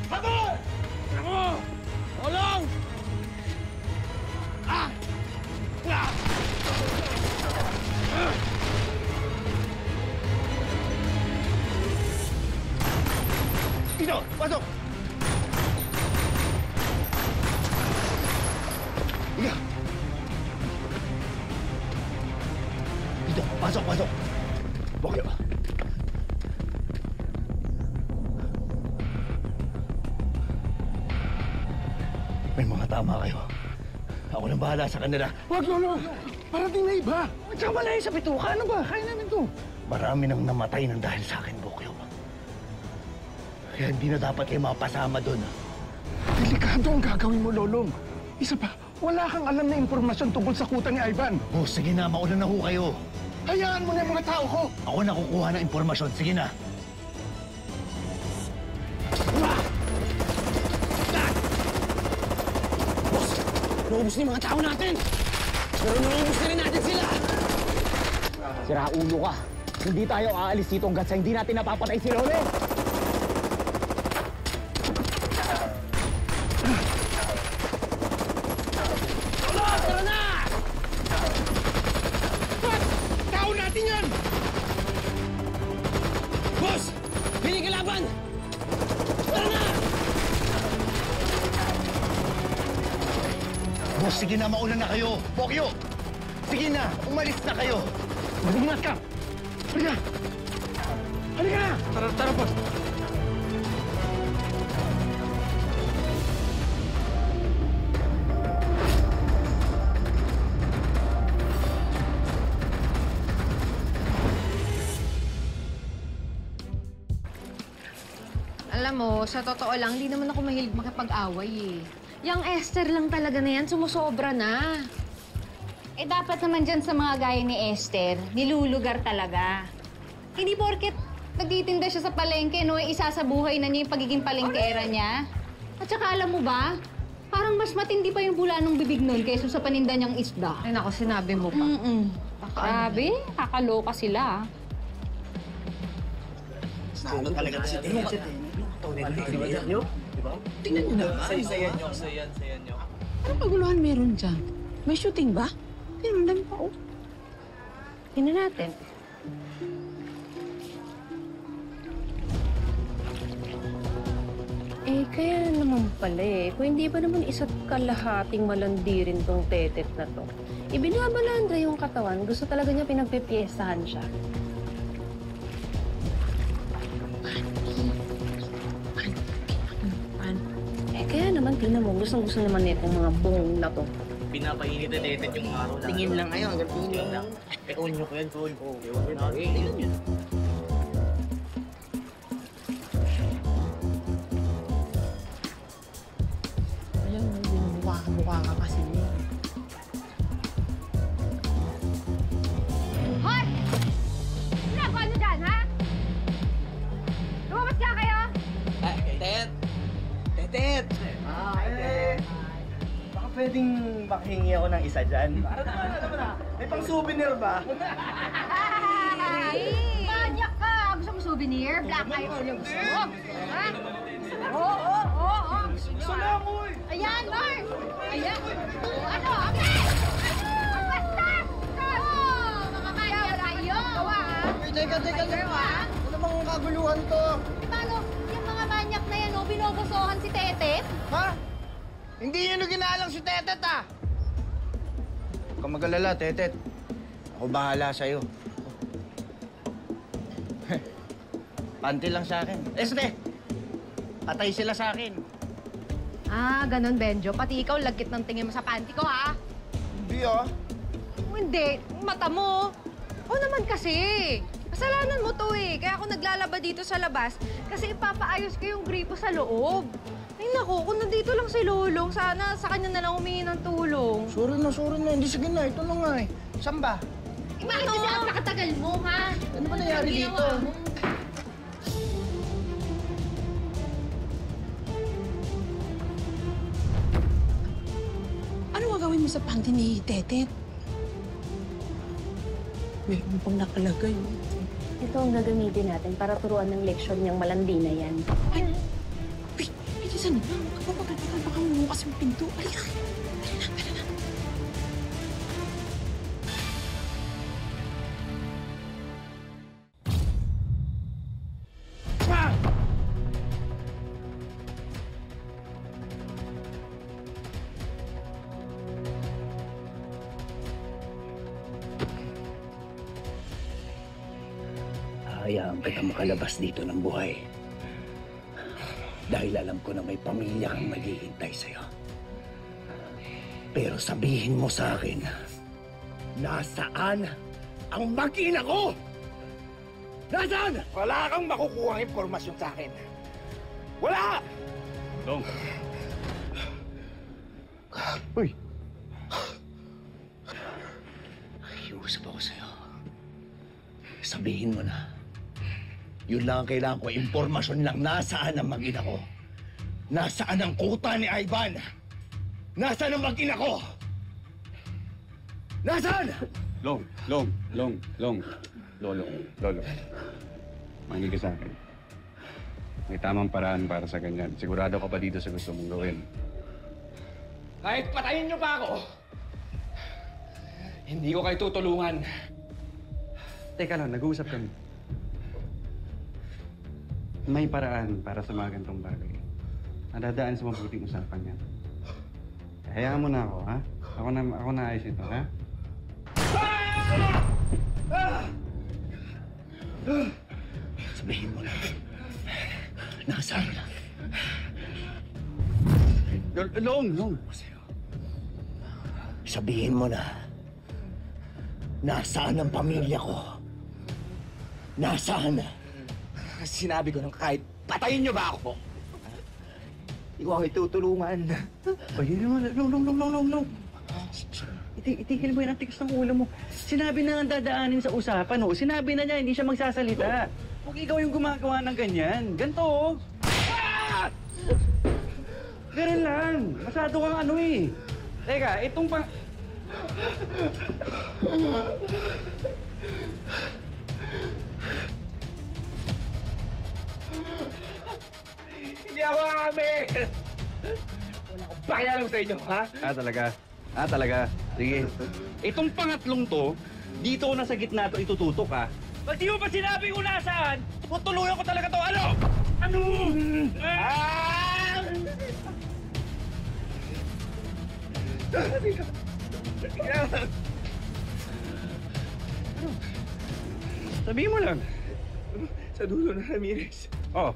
Habol! Ako! Tulong! Ah! Ah! Dito! Pasok! Higa! Dito! Pasok! Pasok! Bukyo! May mga tama kayo. Ako nang bahala sa kanila. Wag, Lolo! Parating na iba! Tsaka wala sa bituka. Ano ba? Kaya namin to. Marami nang namatay ng dahil sa akin, Bokyo. Kaya hindi na dapat kayo mapasama doon. Delikado ang gagawin mo, Lolong. Isa pa, wala kang alam na impormasyon tungkol sa kuta ni Ivan. Oh, sige na, mauna na ho kayo. Hayaan mo na yung mga tao ko. Ako na kukuha ng impormasyon. Sige na. Boss, naubos na yung mga tao natin! Pero naubos na rin natin sila! Sira ulo ka. Hindi tayo aalis dito hanggat sa hindi natin napapatay si Lolo! Tara na! Tao natin yan! Boss! Pili kalaban! Tara na! Boss, sige na, mauna na kayo. Bokyo! Sige na, umalis na kayo. Mag-ingat ka! Halika! Halika na! Tara, boss. Alam mo, sa totoo lang, hindi naman ako mahilig makipag-away eh. Yang Esther lang talaga na yan, sumusobra na. Eh, dapat naman dyan sa mga gaya ni Esther, nilulugar talaga. Hindi porket nagtitinda siya sa palengke, no, isa sa buhay na niya yung pagiging palengkera niya. At saka alam mo ba, parang mas matindi pa yung bula ng bibig nun kaysa sa paninda niyang isda. Ay naku, sinabi mo pa. Grabe, kakaloka sila. Talaga si Tingnan nyo. Tingnan nyo naman. Sayan nyo. Anong kaguluhan meron dyan? May shooting ba? Tingnan pa, oh. Tingnan natin. Eh, kaya naman pala eh. Kung hindi ba naman isa't kalahating malandi rin tong tetet na to. Ibinabalandra yung katawan. Gusto talaga niya pinagpipiestahan siya. Eh, kaya naman, tingnan mo. Gustong-gusto naman itong mga bong na to. Pinapainit na tetet yung araw lang. Tingin lang ngayon, hanggang tingin lang. Ewan nyo ko yan, Tol. Tingnan nyo. Ayan, mukha ka kasi niya. Hoy! Ginagawa niyo dyan, ha? Lumabas ka kayo? Tetet! Tetet! Baka pwedeng makahingi ako ng isa dyan. May pang souvenir ba? Manyak ka! Gusto mo souvenir? Black eye ko yung gusto mo? Ha? Oo. Gusto na ako eh! Ayan, Mark! Ayan! Ano? Okay! Basta! Makakaya kayo! Teka. Ano bang kaguluhan to? Paano? Yung mga manyak na yan, binobosohan si Tetet? Ha? Hindi yun yung ginalang si Tetet, ah! Huwag kang mag-alala, Tetet. Ako bahala sa'yo. Panty lang sa akin. Este! Patay sila sa akin. Ah, ganun, Benjo. Pati ikaw, lagkit ng tingin mo sa panty ko, ha? Hindi, ah. Hindi. Mata mo. O naman kasi. Kasalanan mo to eh. Kaya ako naglalaba dito sa labas kasi ipapaayos ko yung gripo sa loob. Ay naku, kung nandito lang si Lolong, sana sa kanya na lang humingi ng tulong. Sorry na. Hindi, sige na. Ito na nga eh. Saan ba? Eh, bakit kasi ang nakatagal mo, ha? Ano ba nangyari dito? Ano gagawin mo sa panty ni Tetet? Meron pang nakalagay. Ito ang gagamitin natin para turuan ng leksyon niyang malandi na yan. Ay, saan na? Kapapagalapan baka mumukas yung pinto. Alika! Tara na. Hayaan kita makalabas dito ng buhay. Dahil alam ko na may pamilya kang naghihintay sa'yo. Pero sabihin mo sa akin, nasaan ang mag-ina ko? Nasaan? Wala kang makukuhang impormasyon sa akin. Wala! Long. Uy! Iusap ako sa'yo. Sabihin mo na. Yun lang ang kailangan ko. Impormasyon lang. Nasaan ang mag-ina ko? Nasaan ang kuta ni Ivan? Nasaan ang mag-ina ko? Nasaan? Long. Lolo. Makinig ka sa akin. May tamang paraan para sa ganyan. Sigurado ka pa dito sa gusto mong gawin. Kahit patayin niyo pa ako, hindi ko kayo tutulungan. Teka lang, nag-uusap kami. May paraan para sa mga ganitong bagay. Nadadaan sa mabuting usapan yan. Hayaan mo na ako, ha? Ako na ayos ito, ha? Sabihin mo na. Nasaan na? Long. Sabihin mo na. Nasaan ang pamilya ko? Nasaan? Sinabi ko nang kahit patayin niyo ba ako? Hindi ko kayo tutulungan. Pwede naman. Long. Itigil mo yan ang tigas ng ulo mo. Sinabi na ang dadaanin sa usapan, oh. Sinabi na niya, hindi siya magsasalita. Huwag ikaw yung gumagawa ng ganyan. Ganto, oh. Ganun lang. Masyado kang ano eh. Teka, itong pang... Hindi ako kami! Wala akong pakialam sa inyo, ha? Talaga. Sige. Itong pangatlong to, dito ko na sa gitna to itututok, ha? Pag di mo pa sinabi kung nasaan, tutuluyan ko talaga to. Ano? Sabihin mo lang. Sa dulo ng Ramirez. Oh.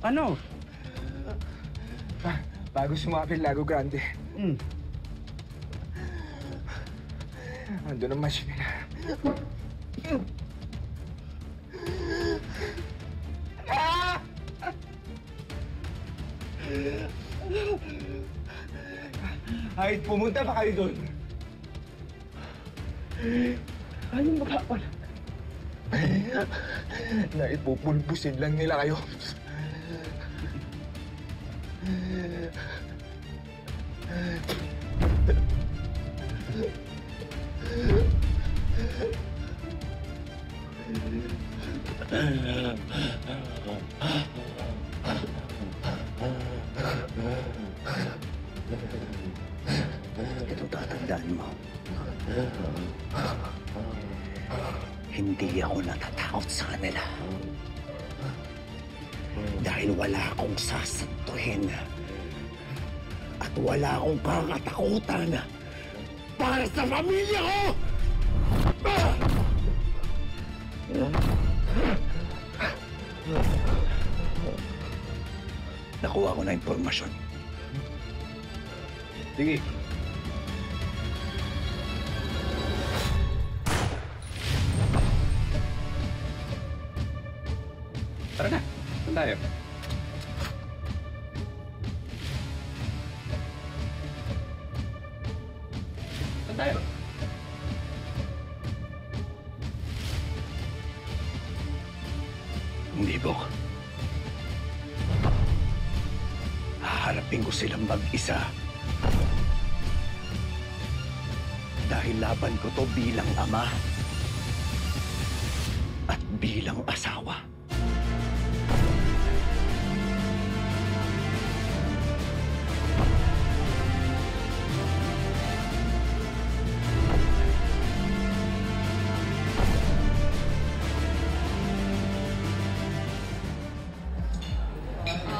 Ano? Bago sumapil Lago Grande. Ando ang machine nila. Kahit pumunta pa kayo doon. Anong mapapala? Naipupulbusin lang nila kayo. Ito tatandaan mo. Hindi ako natatakot sa kanila. Dahil wala akong sasantuhin. At wala akong kakatakutan para sa pamilya ko! Nakuha ko na impormasyon. Sige. Tara na. Saan tayo? Saan tayo? Hindi, Bok. Haharapin ko silang mag-isa. Dahil laban ko to bilang ama at bilang asawa.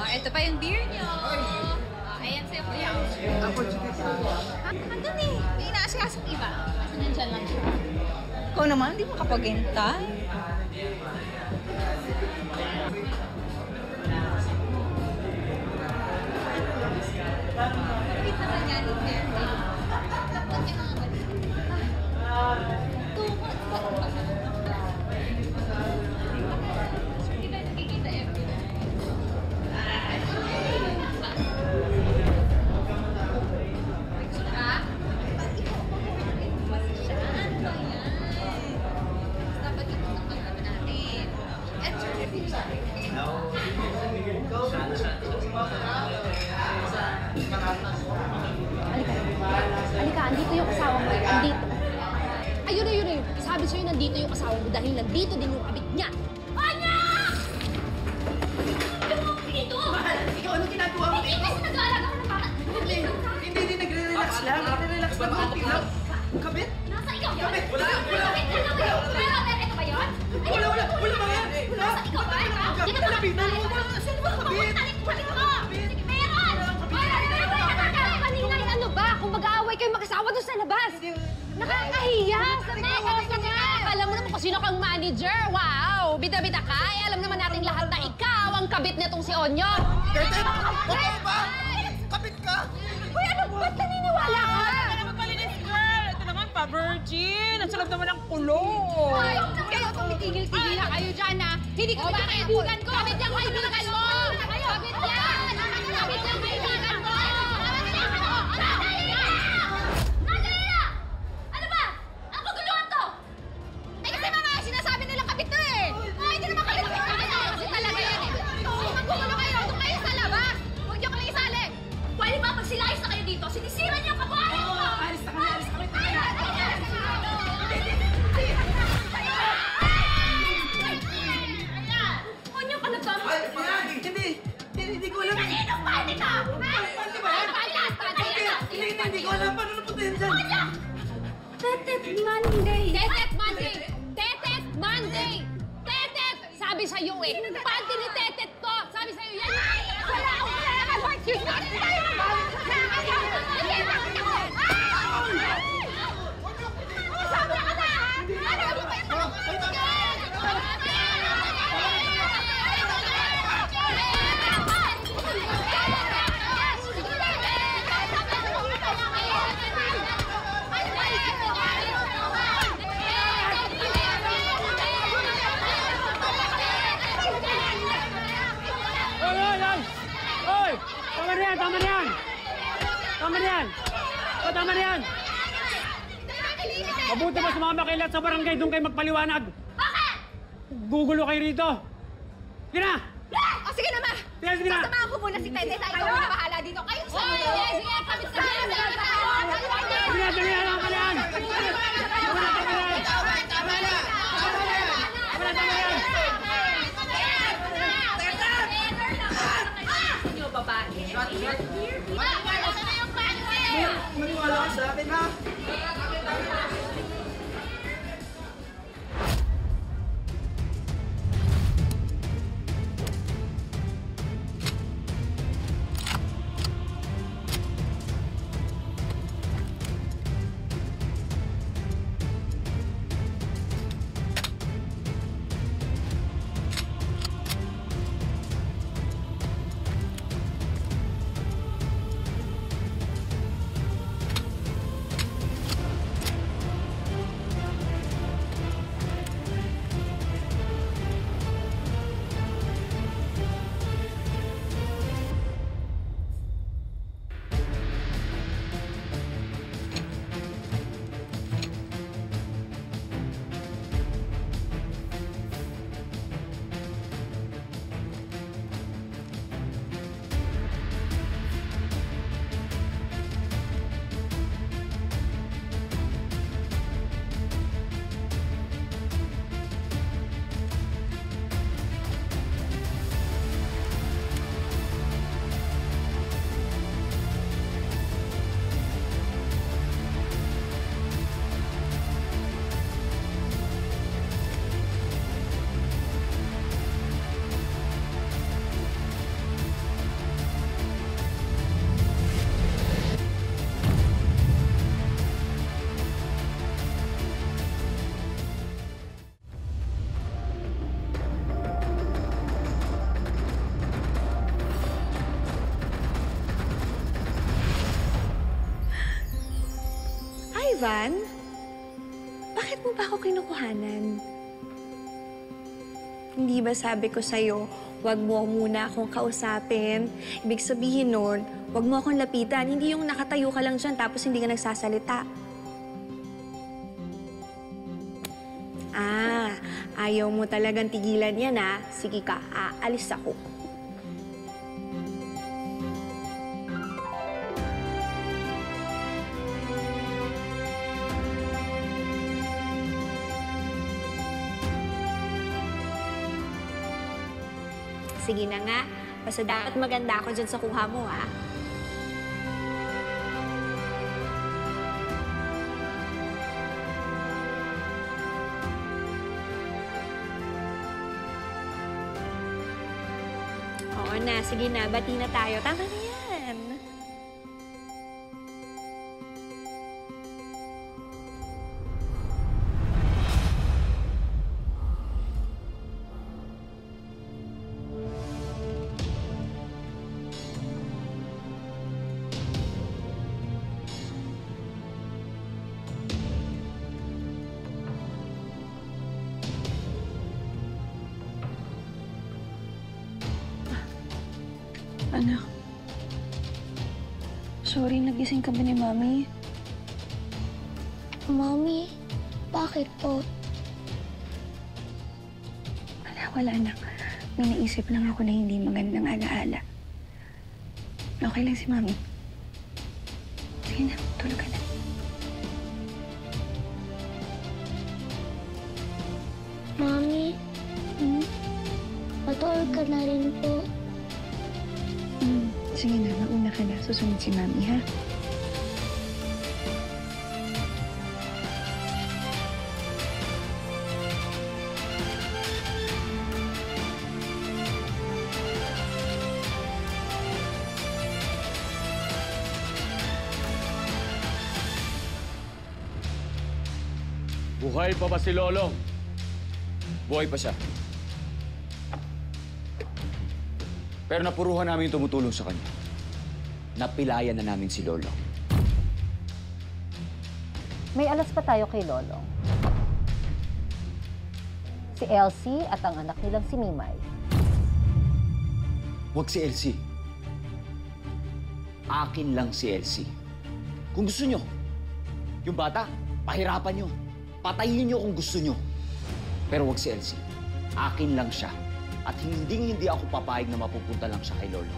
Ito pa yung beer nyo. Ayan sa'yo po yan. Andun eh. May inaasikaso iba. Kasi nandyan lang siya. Ikaw naman, hindi mo kapag-hintay. Kapit naman yan. Tapos yung mga balik. andito yung asawa mo. Andito. Ayun. Sabi sa'yo, nandito yung asawa mo dahil nandito din yung kabit niya. Anak! Dito! Mahal, ikaw ano ginagawa mo? Hindi kasi nag-aalaga ko ng bata. Hindi, nagre-relax lang. Nagre-relax lang. Konti lang. Kabit? Nasa ikaw yun? Kabit, wala. Ito ba yun? Wala mga yan. Nasa ikaw ba? Di ba Lapitan mo. Sino ba kabit? Balik mo! Sige, meron! Kanina, ano ba? Kung mag-aaway kayo mag-asawa doon sa labas. Nakakahiya! Alam mo naman kung sino kang manager. Wow! Bida-bida ka. Alam naman natin lahat na ikaw ang kabit nitong si Onyo. Tete! Totoo ba? Kabit ka? Uy, ano? Ba't naniniwala ka? Ano naman malinis, girl? Ito naman pa, virgin. Ang sarap naman ng kulong. Ay, kayo tumitigil-tigil na kayo dyan, ha? Hindi ko ba kaibigan ko? Kabit yung kaibigan mo! Kabit yan! Kabit yung kaibigan mo! Nadalila! Ano ba? Ang kaguluhan to! Eh kasi mga sinasabi nilang kabit to eh! Ay, hindi naman kayo kabit ka! Kasi talaga yan eh! Magkukulo kayo! Doon kayo sa labas! Huwag niyo kami isali! Pwede ba magsilayos na kayo dito? Sinisira niyo ang kabuhayan ko! Alis na kami! Onyo ka na ba? Hindi ko alam. Kaninong party to? Party ba yan? Hindi ko alam. Paano napunta yan dyan? Onyo! Tetet Monday! Tetet Monday! Tetet Monday! Tetet! Sabi sa'yo eh, party ni Tetet to! Sabi sa'yo yan! Wala akong kailangan! Excuse me! Sabi ka na ha! Ano mo ba ito? Oy! Tama na yan! Tama na yan! Tama na yan! O, tama na yan! Mabuti ba sumama kayo lahat sa barangay doon kayo magpaliwanag? Bakit? Gugulo kayo rito! Sige na! O sige na ma! Sige na! Sasamahan ko muna si Tete. Ikaw na bahala dito. Kayo sa mga! Sige, kapit sa mga! Sige na! Sige na! Tama na yan! Tama na! Tama na! Tama na! Tama na! Sino babae? Maniwala ka sa akin, ha? Ivan, bakit mo ba ako kinukuhanan? Hindi ba sabi ko sa'yo, wag mo muna akong kausapin? Ibig sabihin nun, wag mo akong lapitan. Hindi yung nakatayo ka lang dyan tapos hindi ka nagsasalita. Ayaw mo talagang tigilan yan, ha? Sige ka, aalis ako. sige na nga. Basta dapat maganda ako dyan sa kuha mo, ha? Oo na, sige na. Bati na tayo. Tama na yan. Anak. Sorry, nagising kami ni Mami. Mami, bakit po? Wala, anak. May naisip lang ako na hindi magandang alaala. Okay lang si Mami. Sige na, tulog ka na. Mami, matulog ka na rin po. Sige na, mauna ka na. Susunod si Mami, ha? Buhay pa ba si Lolong? Buhay pa siya. Pero napuruhan namin yung tumutulong sa kanya. Napilayan na namin si Lolo. May alas pa tayo kay Lolong. Si Elsie at ang anak nilang si Mimay. Huwag si Elsie. Akin lang si Elsie. Kung gusto nyo, yung bata, pahirapan nyo. Patayin nyo kung gusto nyo. Pero huwag si Elsie. Akin lang siya. At hindi ako papayag na mapupunta lang siya kay Lolo.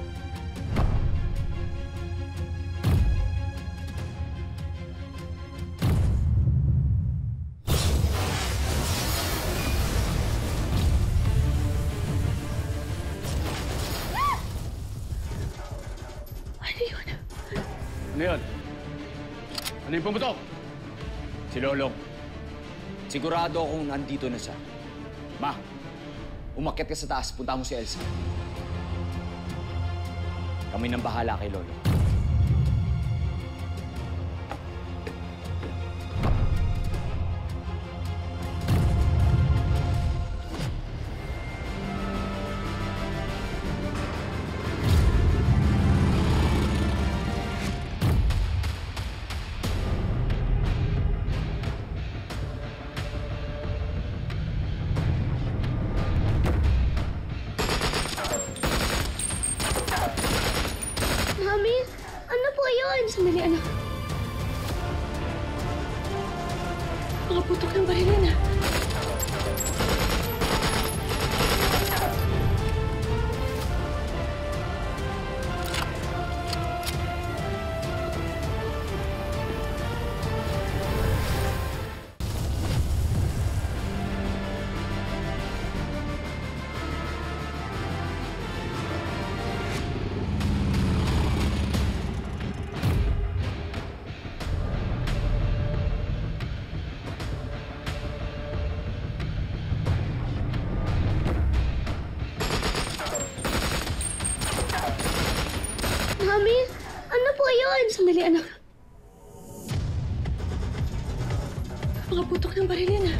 Ano yun? Ano yun? Ano yung pumutok? Si Lolong. Sigurado akong nandito na siya. Ma, umakyat ka sa taas, punta mo si Elsie. Kami nang bahala kay Lolo. Mami, ano po yun? Sandali, anak. Nakaputok ng barilin, ha? Mami, ano po yun? Sandali, anak. Nakaputok ng barilin, ha?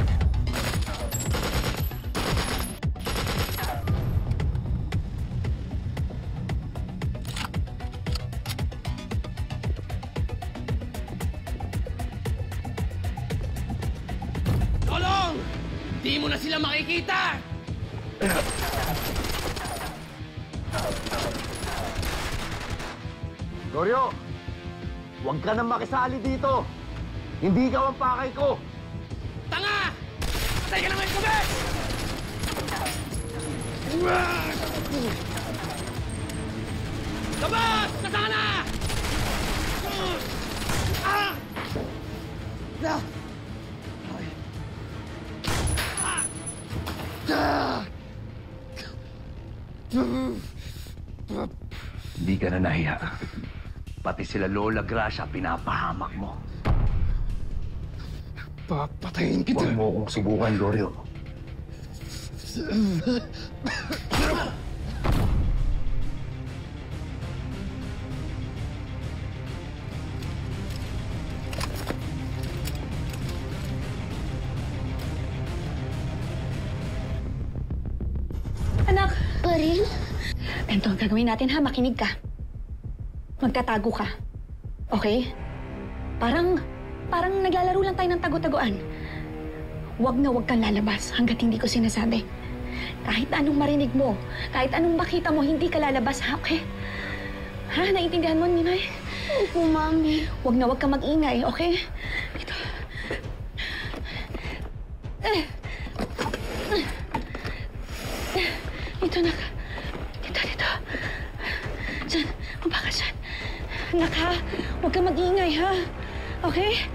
Lolong! Di mo na sila makikita! Goryo, huwag ka nang makisali dito. Hindi ikaw ang pakay ko. Tanga! Patay ka naman gabi! Labas! Nasaan ka na? Ah! Hindi ka na nahiya. Pati sila Lola Gracia pinapahamak mo. Papatayin kita. Huwag mo akong subukan, Lorio. Anak! Baril? Ganito ang gagawin natin ha, makinig ka. Magtatago ka. Okay? Parang naglalaro lang tayo ng tago-taguan. Huwag na huwag kang lalabas hanggat hindi ko sinasabi. Kahit anong marinig mo, kahit anong makita mo, hindi ka lalabas, ha? Okay? Ha? Naiintindihan mo, Ninay? Opo, Mami. Huwag na huwag kang mag-ingay, okay? Ito. Dito, nak. Dito. Diyan. Mabakas dyan. Anak, ha? Huwag kang mag-ingay, ha? Okay?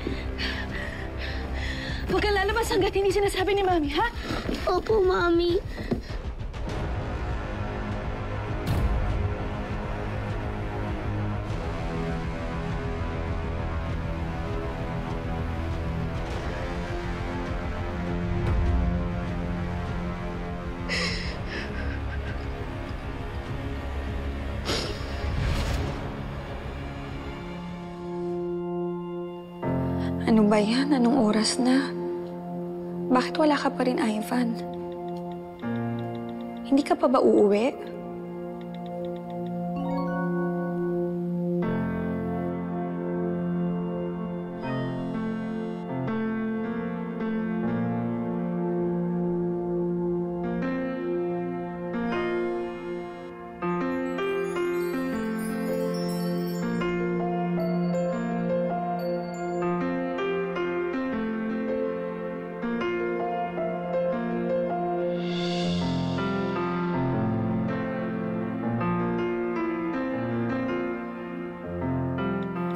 Huwag kang lalabas hanggat hindi sinasabi ni Mami, ha? Opo, Mami. Ano ba yan? Anong oras na? Bakit wala ka pa rin, Ivan? Hindi ka pa ba uuwi?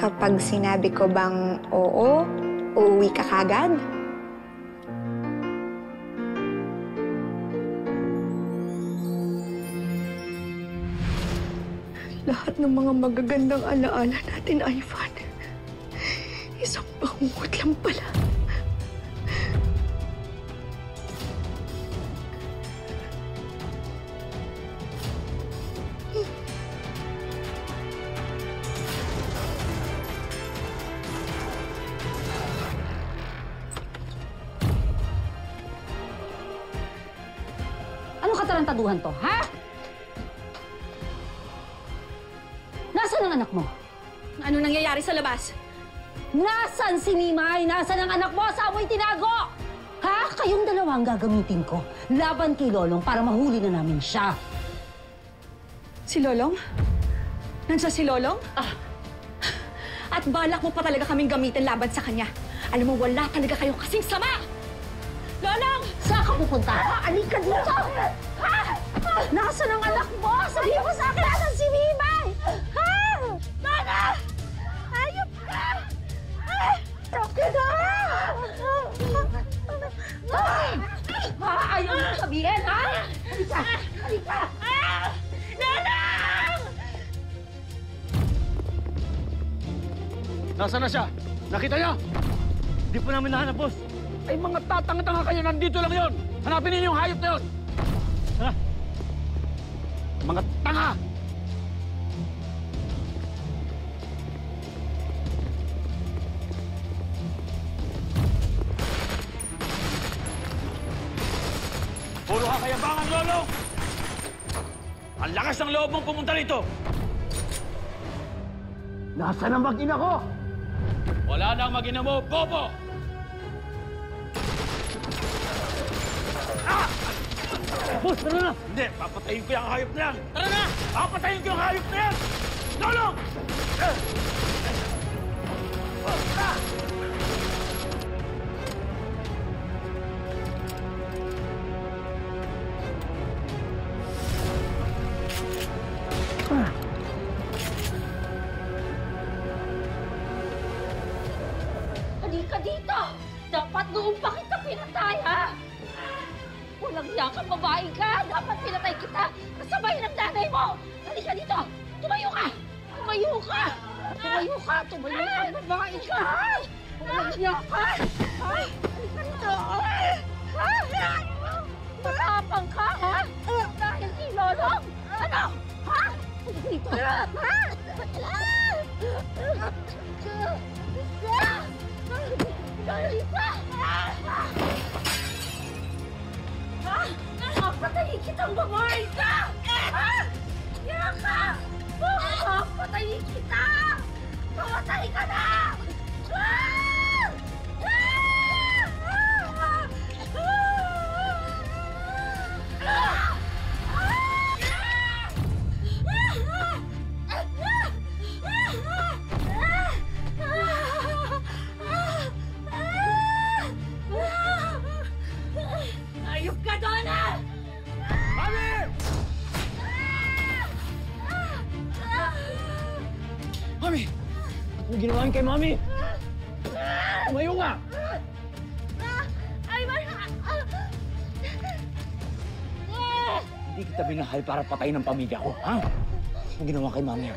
Kapag sinabi ko bang oo, uuwi ka kagad? Lahat ng mga magagandang alaala natin, Ivan, isang bangungot lang pala. Anong katarantaduhan to, ha? Nasaan ang anak mo? Ano nangyayari sa labas? Nasaan si Nimay? Nasaan ang anak mo? Saan mo itinago? Ha? Kayong dalawa ang gagamitin ko laban kay Lolong para mahuli na namin siya. Si Lolong? Nandiyan si Lolong? At balak mo pa talaga kaming gamitin laban sa kanya. Alam mo, wala talaga kayong kasing sama! Lolong! Saan ka pupunta? Alika dito! Ha? Nasaan ang anak mo? Sabihin mo sa akin, asan si Nimay? Ha? Nana! Ayop ka! Okay na! Ha? Ayaw mo sabihin, ha? Halika! Halika! Nanang! Nasaan na siya? Nakita niya? Di pa namin nahanap, boss. Ay, mga tatanga-tanga kayo, nandito lang yon. Hanapin ninyo yung hayop na yon. Ha? Mga tanga! Puro kakayabangan, Lolo! Ang lakas ng loob mong pumunta rito! Nasaan ang mag-ina ko? Wala na ang mag-ina mo, Bobo! Boss, tara na! Hindi, papatayin ko yung hayop na yan! Tara na! Papatayin ko yung hayop na yan! Lolo! Halika dito! Dapat noong pa kita pinatay, ha? Walang niya ka, babae ka! Dapat pinatay kita! Kasabay ng nanay mo! Halika dito! Tumayo ka! Tumayo ka! Tumayo ka! Tumayo ka! Babae ka! Ha? Walang niya ka! Ha? Halika dito! Ha? Matapang ka, ha? Dahil kay Lolong! Ano? Ha? Halika dito! Ha? Lolita! Patayin kitang babae ka! Kaya ka! Patayin kita! Pamatay ka na! Ayok ka, Donna! Mami! Mami! Ano ginawa niyo kay Mami? Tumayo ka! Ay, Hindi kita binahal para patayin ang pamilya ko, ha? Ano ginawa kay Mami?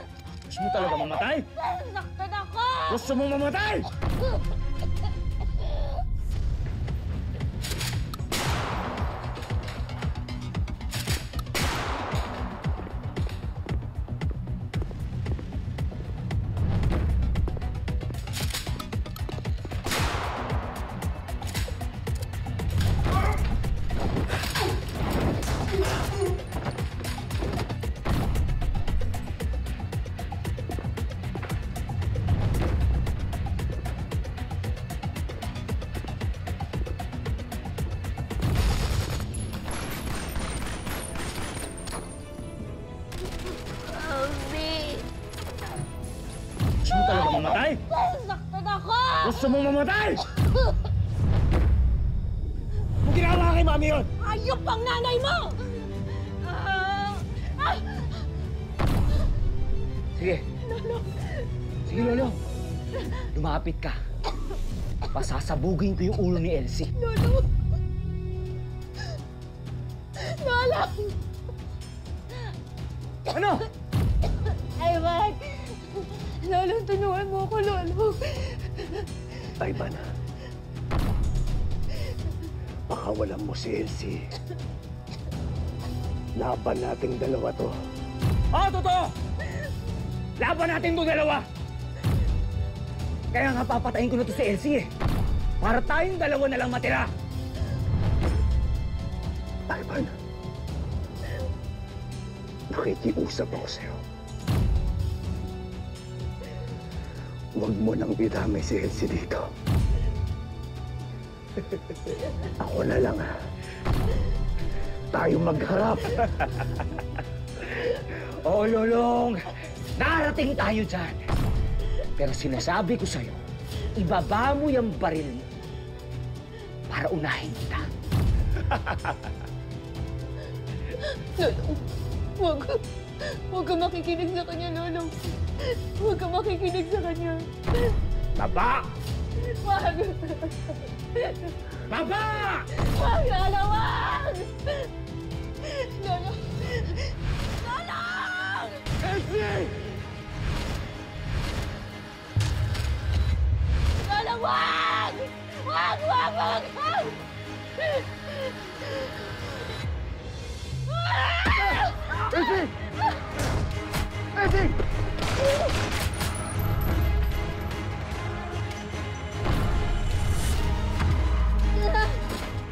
Gusto mo talaga mamatay? Nasaktan ako! Gusto mo mamatay? Gusto mo talaga mamatay? Nasaktan ako! Gusto mo mamatay? Ano ginawa kay Mami yun? Ayok pang nanay mo! Sige. Lolo! Sige, Lolo. Lumapit ka. Pasasabugin ko yung ulo ni Elsie. Lolo! Lolo! Ano? Ivan! Lolo, tulungan mo ako, Lolo. Ivan, pakawalan mo si Elsie. Laban nating dalawa to. Oo, totoo! Laban natin itong dalawa! Kaya nga papatayin ko na to si Elsie eh. Para tayong dalawa na lang matira. Ivan, nakikiusap ako sa'yo. Huwag mo nang idamay si Elsie dito. Ako na lang, ha? Tayo magharap. Oo, Lolong. Darating tayo dyan. Pero sinasabi ko sa'yo, ibaba mo yung baril mo para unahin kita. Lolong, huwag. Huwag ka makikinig sa kanya, Lolong. Huwag ka makikinig sa kanya. Baba! Wag! Baba! Wag, Lolo, wag! Lolo! Lolo! Elsie! Lolo, wag! Wag, wag, wag, wag! Elsie! Elsie!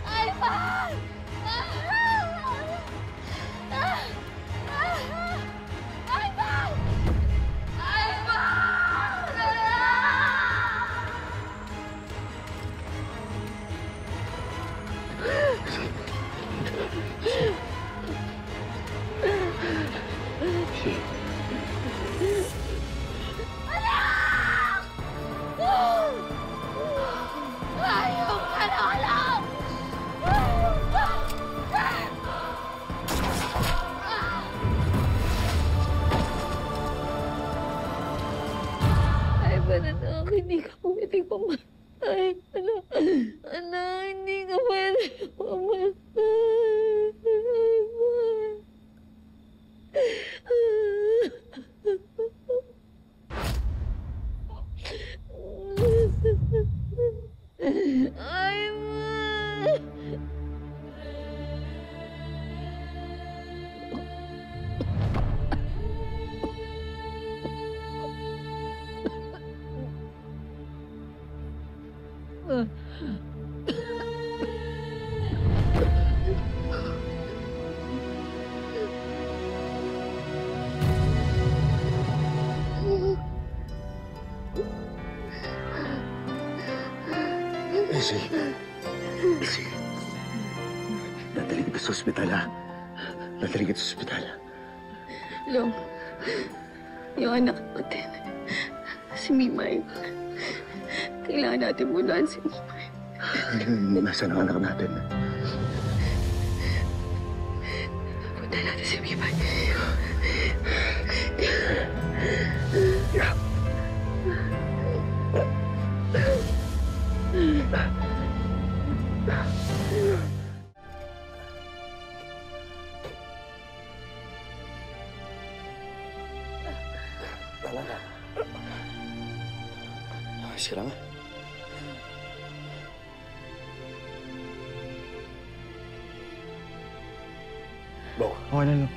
Ivan! Ivan! Ayaw ka na alam! Ivan, anak, hindi ka pumitig pa Ay, anak, hindi ka pwede pumunta. Ay, ma. Elsie. Dadali kita sa ospital, ha? Dadali kita sa ospital. Long, yung anak natin, si Mimay. Kailangan natin bunuan si Mimay. Nasaan ang anak natin? Punta natin si Mimay. Sige lang, ha? Bo. Okay na lang.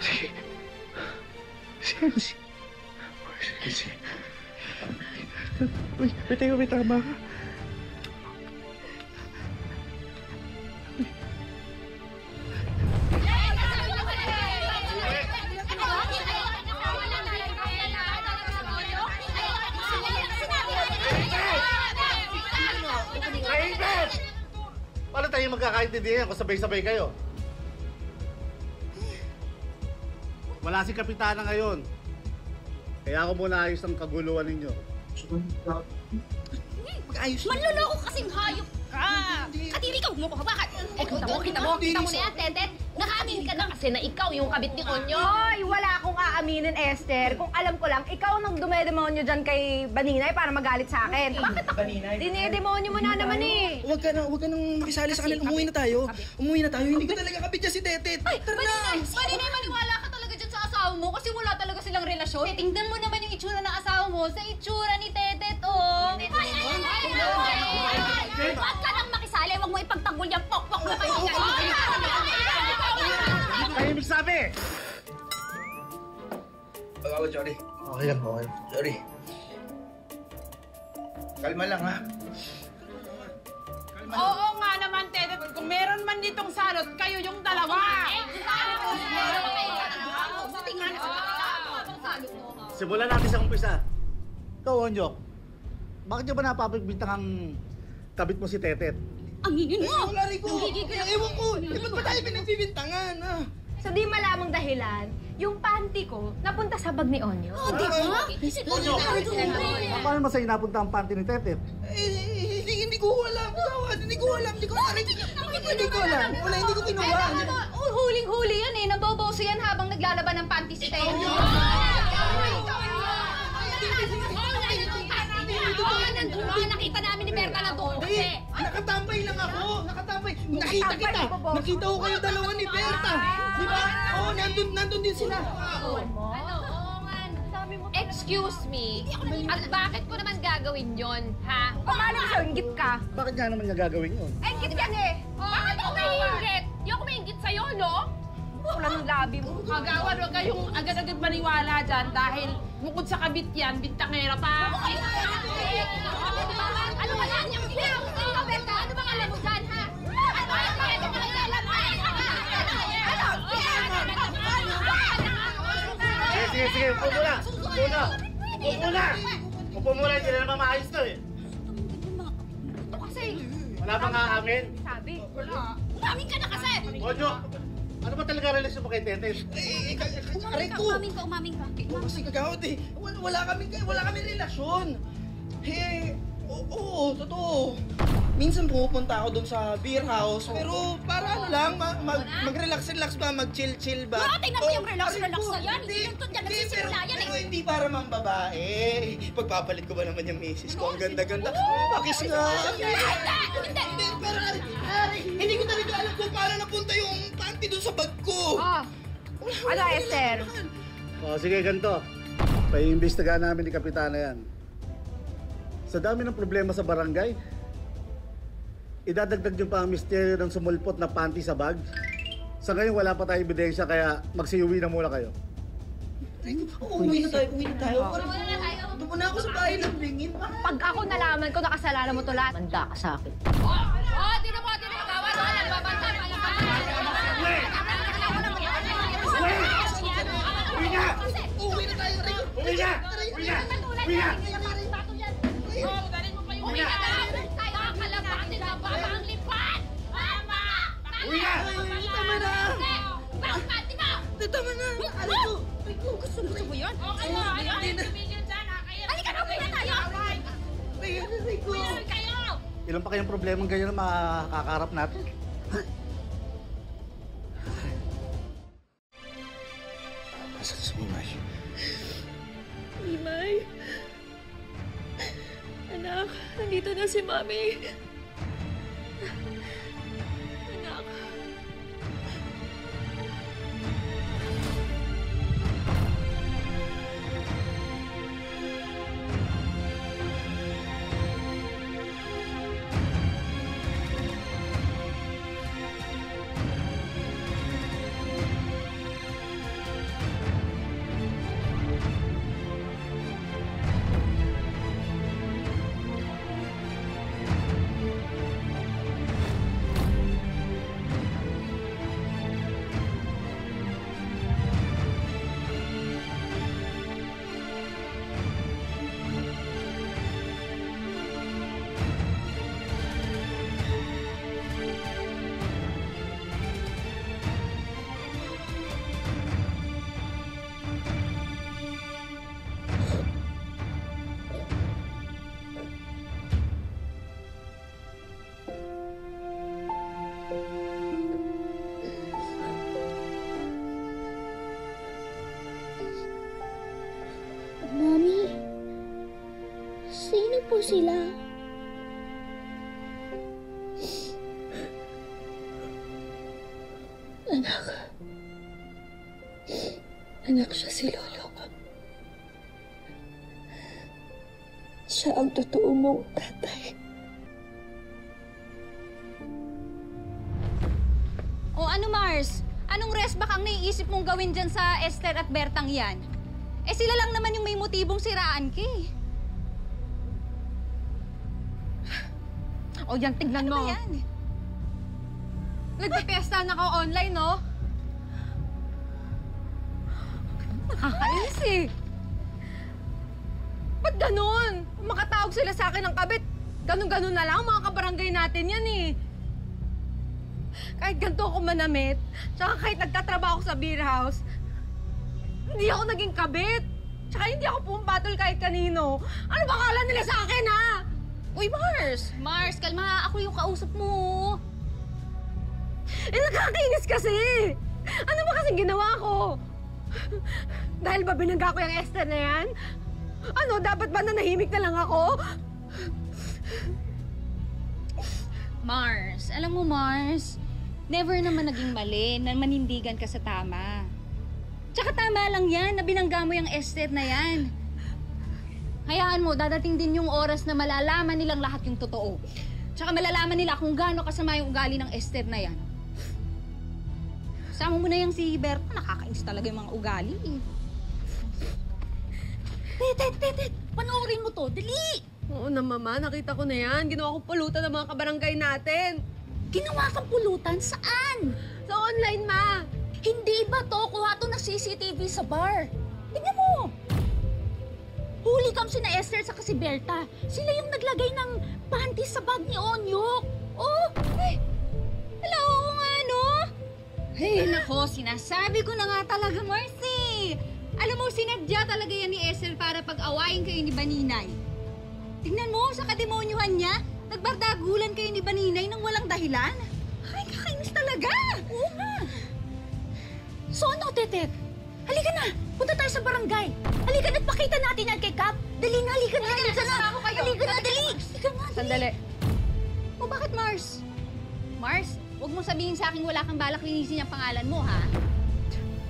Sige. Sige. Sige. Uy, may tama ka. Paano tayo magkakaintindihan kung sabay-sabay kayo? Wala si Kapitana ngayon. Kaya ako muna ayos ang kaguluhan ninyo. Mag-ayos na. Manloloko kasing hayop ka! Kadiri ka, huwag mo ko hawakan! Kita mo na yan, Tetet! Nakaamin ka na kasi na ikaw yung kabit ni Onyo! Hoy! Wala akong aaminin, Esther. Kung alam ko lang, ikaw nang dumedemonyo dyan kay Baninay para magalit sa akin. Bakit ako? Dinedemonyo mo na naman eh. Huwag ka nang makisali sa kanila. Umuwi na tayo. Hindi ko talaga kabit niya si Tetet. Ay, Baninay, maniwala ka talaga dyan sa asawa mo kasi wala talaga silang relasyon. Tingnan mo naman yung itsura ng asawa mo sa itsura ni Tetet, oh! Huwag ka nang makisali, huwag mo ipagtanggol yung pokpok na kayo. Ay, ibig sabi! Sorry. Okay lang. Sorry. Kalma lang, ha? Oo nga naman, Tetet. Kung meron man ditong salot, kayo yung dalawa. Simulan natin sa umpisa. Ikaw, Onyo, bakit nyo ba napapagbintang ang kabit mo si Tetet? Ang hingin mo! Wala rin ko. Ewan ko. Ba't ba tayo pinagbibintangan, ha? Sa di malamang dahilan, yung panty ko napunta sa bag ni Onyo. Oh, di ba? Onyo, paano masa'yo napunta ang panty ni Tetet? Hindi ko alam. Hindi ko alam. Hindi ko alam. Wala, hindi ko kinuha. Huling-huli yan eh. Naboboso yan habang naglalaban ng panty si Tetet. Nakita namin ni Berta na doon kasi. Nakatambay lang ako. Nakita ko kayo dalawa ni Berta. Di ba? Oo, nandun din sila. Excuse me, at bakit ko naman gagawin yon, ha? Paano sa'yo, inggit ka? Bakit nga naman niya gagawin yun? Inggit yan eh! Bakit ako naiingit? Di ako maingit sa'yo, no? Wala ng labi mo. Kagawan, huwag kayong agad-agad maniwala dyan dahil bukod sa kabit yan, bintangera pa. Ano ba yan? Yung ginawa ko sa'yo, Berta? Ano bang alam mo dyan, ha? Sige, upo muna! Upo muna, hindi na naman maayos to eh. Wala bang aamin? Sabi, wala. Umamin ka na kasi! Onyo, ano ba talaga relasyon mo kay Tetet? Umamin ka. Kasi kagawad eh. Wala kami relasyon. Oo, totoo. Minsan pupunta ako doon sa beer house, pero para ano lang, mag-relax ba, mag-chill ba? Tingnan mo yung relax na yan. Hindi yung dyan nagsisimula yan eh. hindi para mang babae. Pagpapalit ko ba naman yung misis ko? Ang ganda-ganda. Pakis nga. Hindi, pero hindi ko talaga alam kung paano napunta yung panty doon sa bag ko. Ano, Esther? Sige, ganito. Paiimbestigahan namin ni Kapitana yan. Sa dami ng problema sa barangay, idadagdag nyo pa ang misteryo ng sumulpot na panty sa bag. Sa ngayon, wala pa tayong ebidensya, kaya magsiuwi na muna kayo. Uwi na tayo. Doon na ako sa bahay ng ringin. Pag ako nalaman ko nakasalanan mo to lahat, manda ka sa akin. Tira mo, gawa doon. Nagbabanta pa lang. Uwi na! Uwi na tayo, Ray. Uwi na! Uwi na! Uwi na! Uwi na daw! Tayo ang kalabatin na baba ang lipat! Tama! Uwi na! Tama na! Pati mo! Tama na! Alam ko! Gusto mo yan? Okay na! Tumigil dyan ha! Halika na! Uwi na tayo! Uwi na kayo! Ilan pa kayong problemang ganyan na makakaharap natin? Nasaan si Mimay? Mimay? Anak, nandito na si Mami. Anak. Mami, sino po sila? Anak siya si Lolong. Siya ang totoo mong tatay. O ano, Mars? Anong resback ang naiisip mong gawin dyan sa Esther at Bertang yan? Eh sila lang naman yung may motibong siraan ka eh. O yan, tignan mo. Ano ba yan? Nagpapesta na ka online, no? Nakakainis eh. Ba't ganun? Kung makatawag sila sa akin ng kabit, ganun-ganun na lang, mga kabarangay natin yan eh. Kahit ganito ako manamit, tsaka kahit nagtatrabaho ako sa beer house, hindi ako naging kabit. Tsaka hindi ako pumpatol kahit kanino. Ano ba akala nila sa akin, ha? Uy, Mars! Mars, kalma. Ako yung kausap mo. Eh, nakakainis kasi! Ano ba kasing ginawa ko? Dahil ba binangga ko yung Esther na yan? Ano, dapat ba nanahimik na lang ako? Mars, alam mo, Mars, never naman naging mali na manindigan ka sa tama. Tsaka tama lang yan na binangga mo yung Esther na yan. Hayaan mo, dadating din yung oras na malalaman nilang lahat yung totoo. Tsaka malalaman nila kung gaano kasama yung ugali ng Esther na yan. Sama mo na yung si Berta, nakakainis talaga yung mga ugali eh. Tet, panoorin mo to, dali! Oo na, Mama. Nakita ko na yan. Ginawa kong pulutan ng mga kabarangay natin. Ginawa kang pulutan? Saan? Sa online, Ma. Hindi ba to? Kuha to na CCTV sa bar. Tingnan mo! Huli kam si na Esther sa si Berta. Sila yung naglagay ng panty sa bag ni Onyok. Oh! Eh! Hello, nga, no? Hey, nako, sinasabi ko na nga talaga, Marcy. Alam mo, sinadya talaga yan ni Esther para pag-awayin kayo ni Baninay. Tingnan mo, sa kademonyuhan niya, nagbardagulan kayo ni Baninay nang walang dahilan. Ay, kakainis talaga! Oo nga. So ano, Tetet? Halika na! Punta tayo sa barangay! Halika Ipakita natin yan kay Cap. Dali na, halika na. Halika na. Halika na, dali. Sandali. O bakit Mars? Mars, huwag mo sabihin sa akin wala kang balak linisin yung pangalan mo, ha?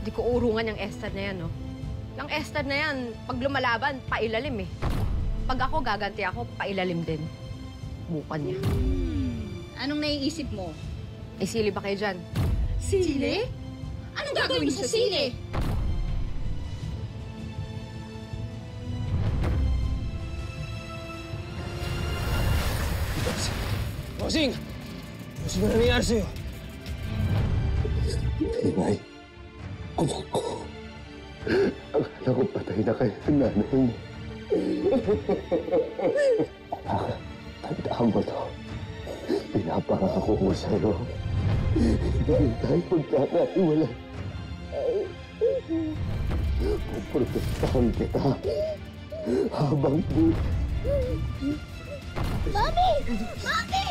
Di ko urungan yung Estad na yan, no? Yung Estad na yan, pag lumalaban, pailalim eh. Pag ako gaganti ako, pailalim din. Bukan niya. Anong naiisip mo? Ay, sili ba kayo dyan? Sili? Anong gagawin mo sa sili? Bossing! Bossing, ano nangyayari sa'yo? Inay, anak ko. Akala ko patay na kayo ng nanay mo. Anak, tandaan mo to. Pinapangako ko sa'yo. Hindi tayo magkakaiwala. Puprotektahan kita habang buhay. Mami! Mami!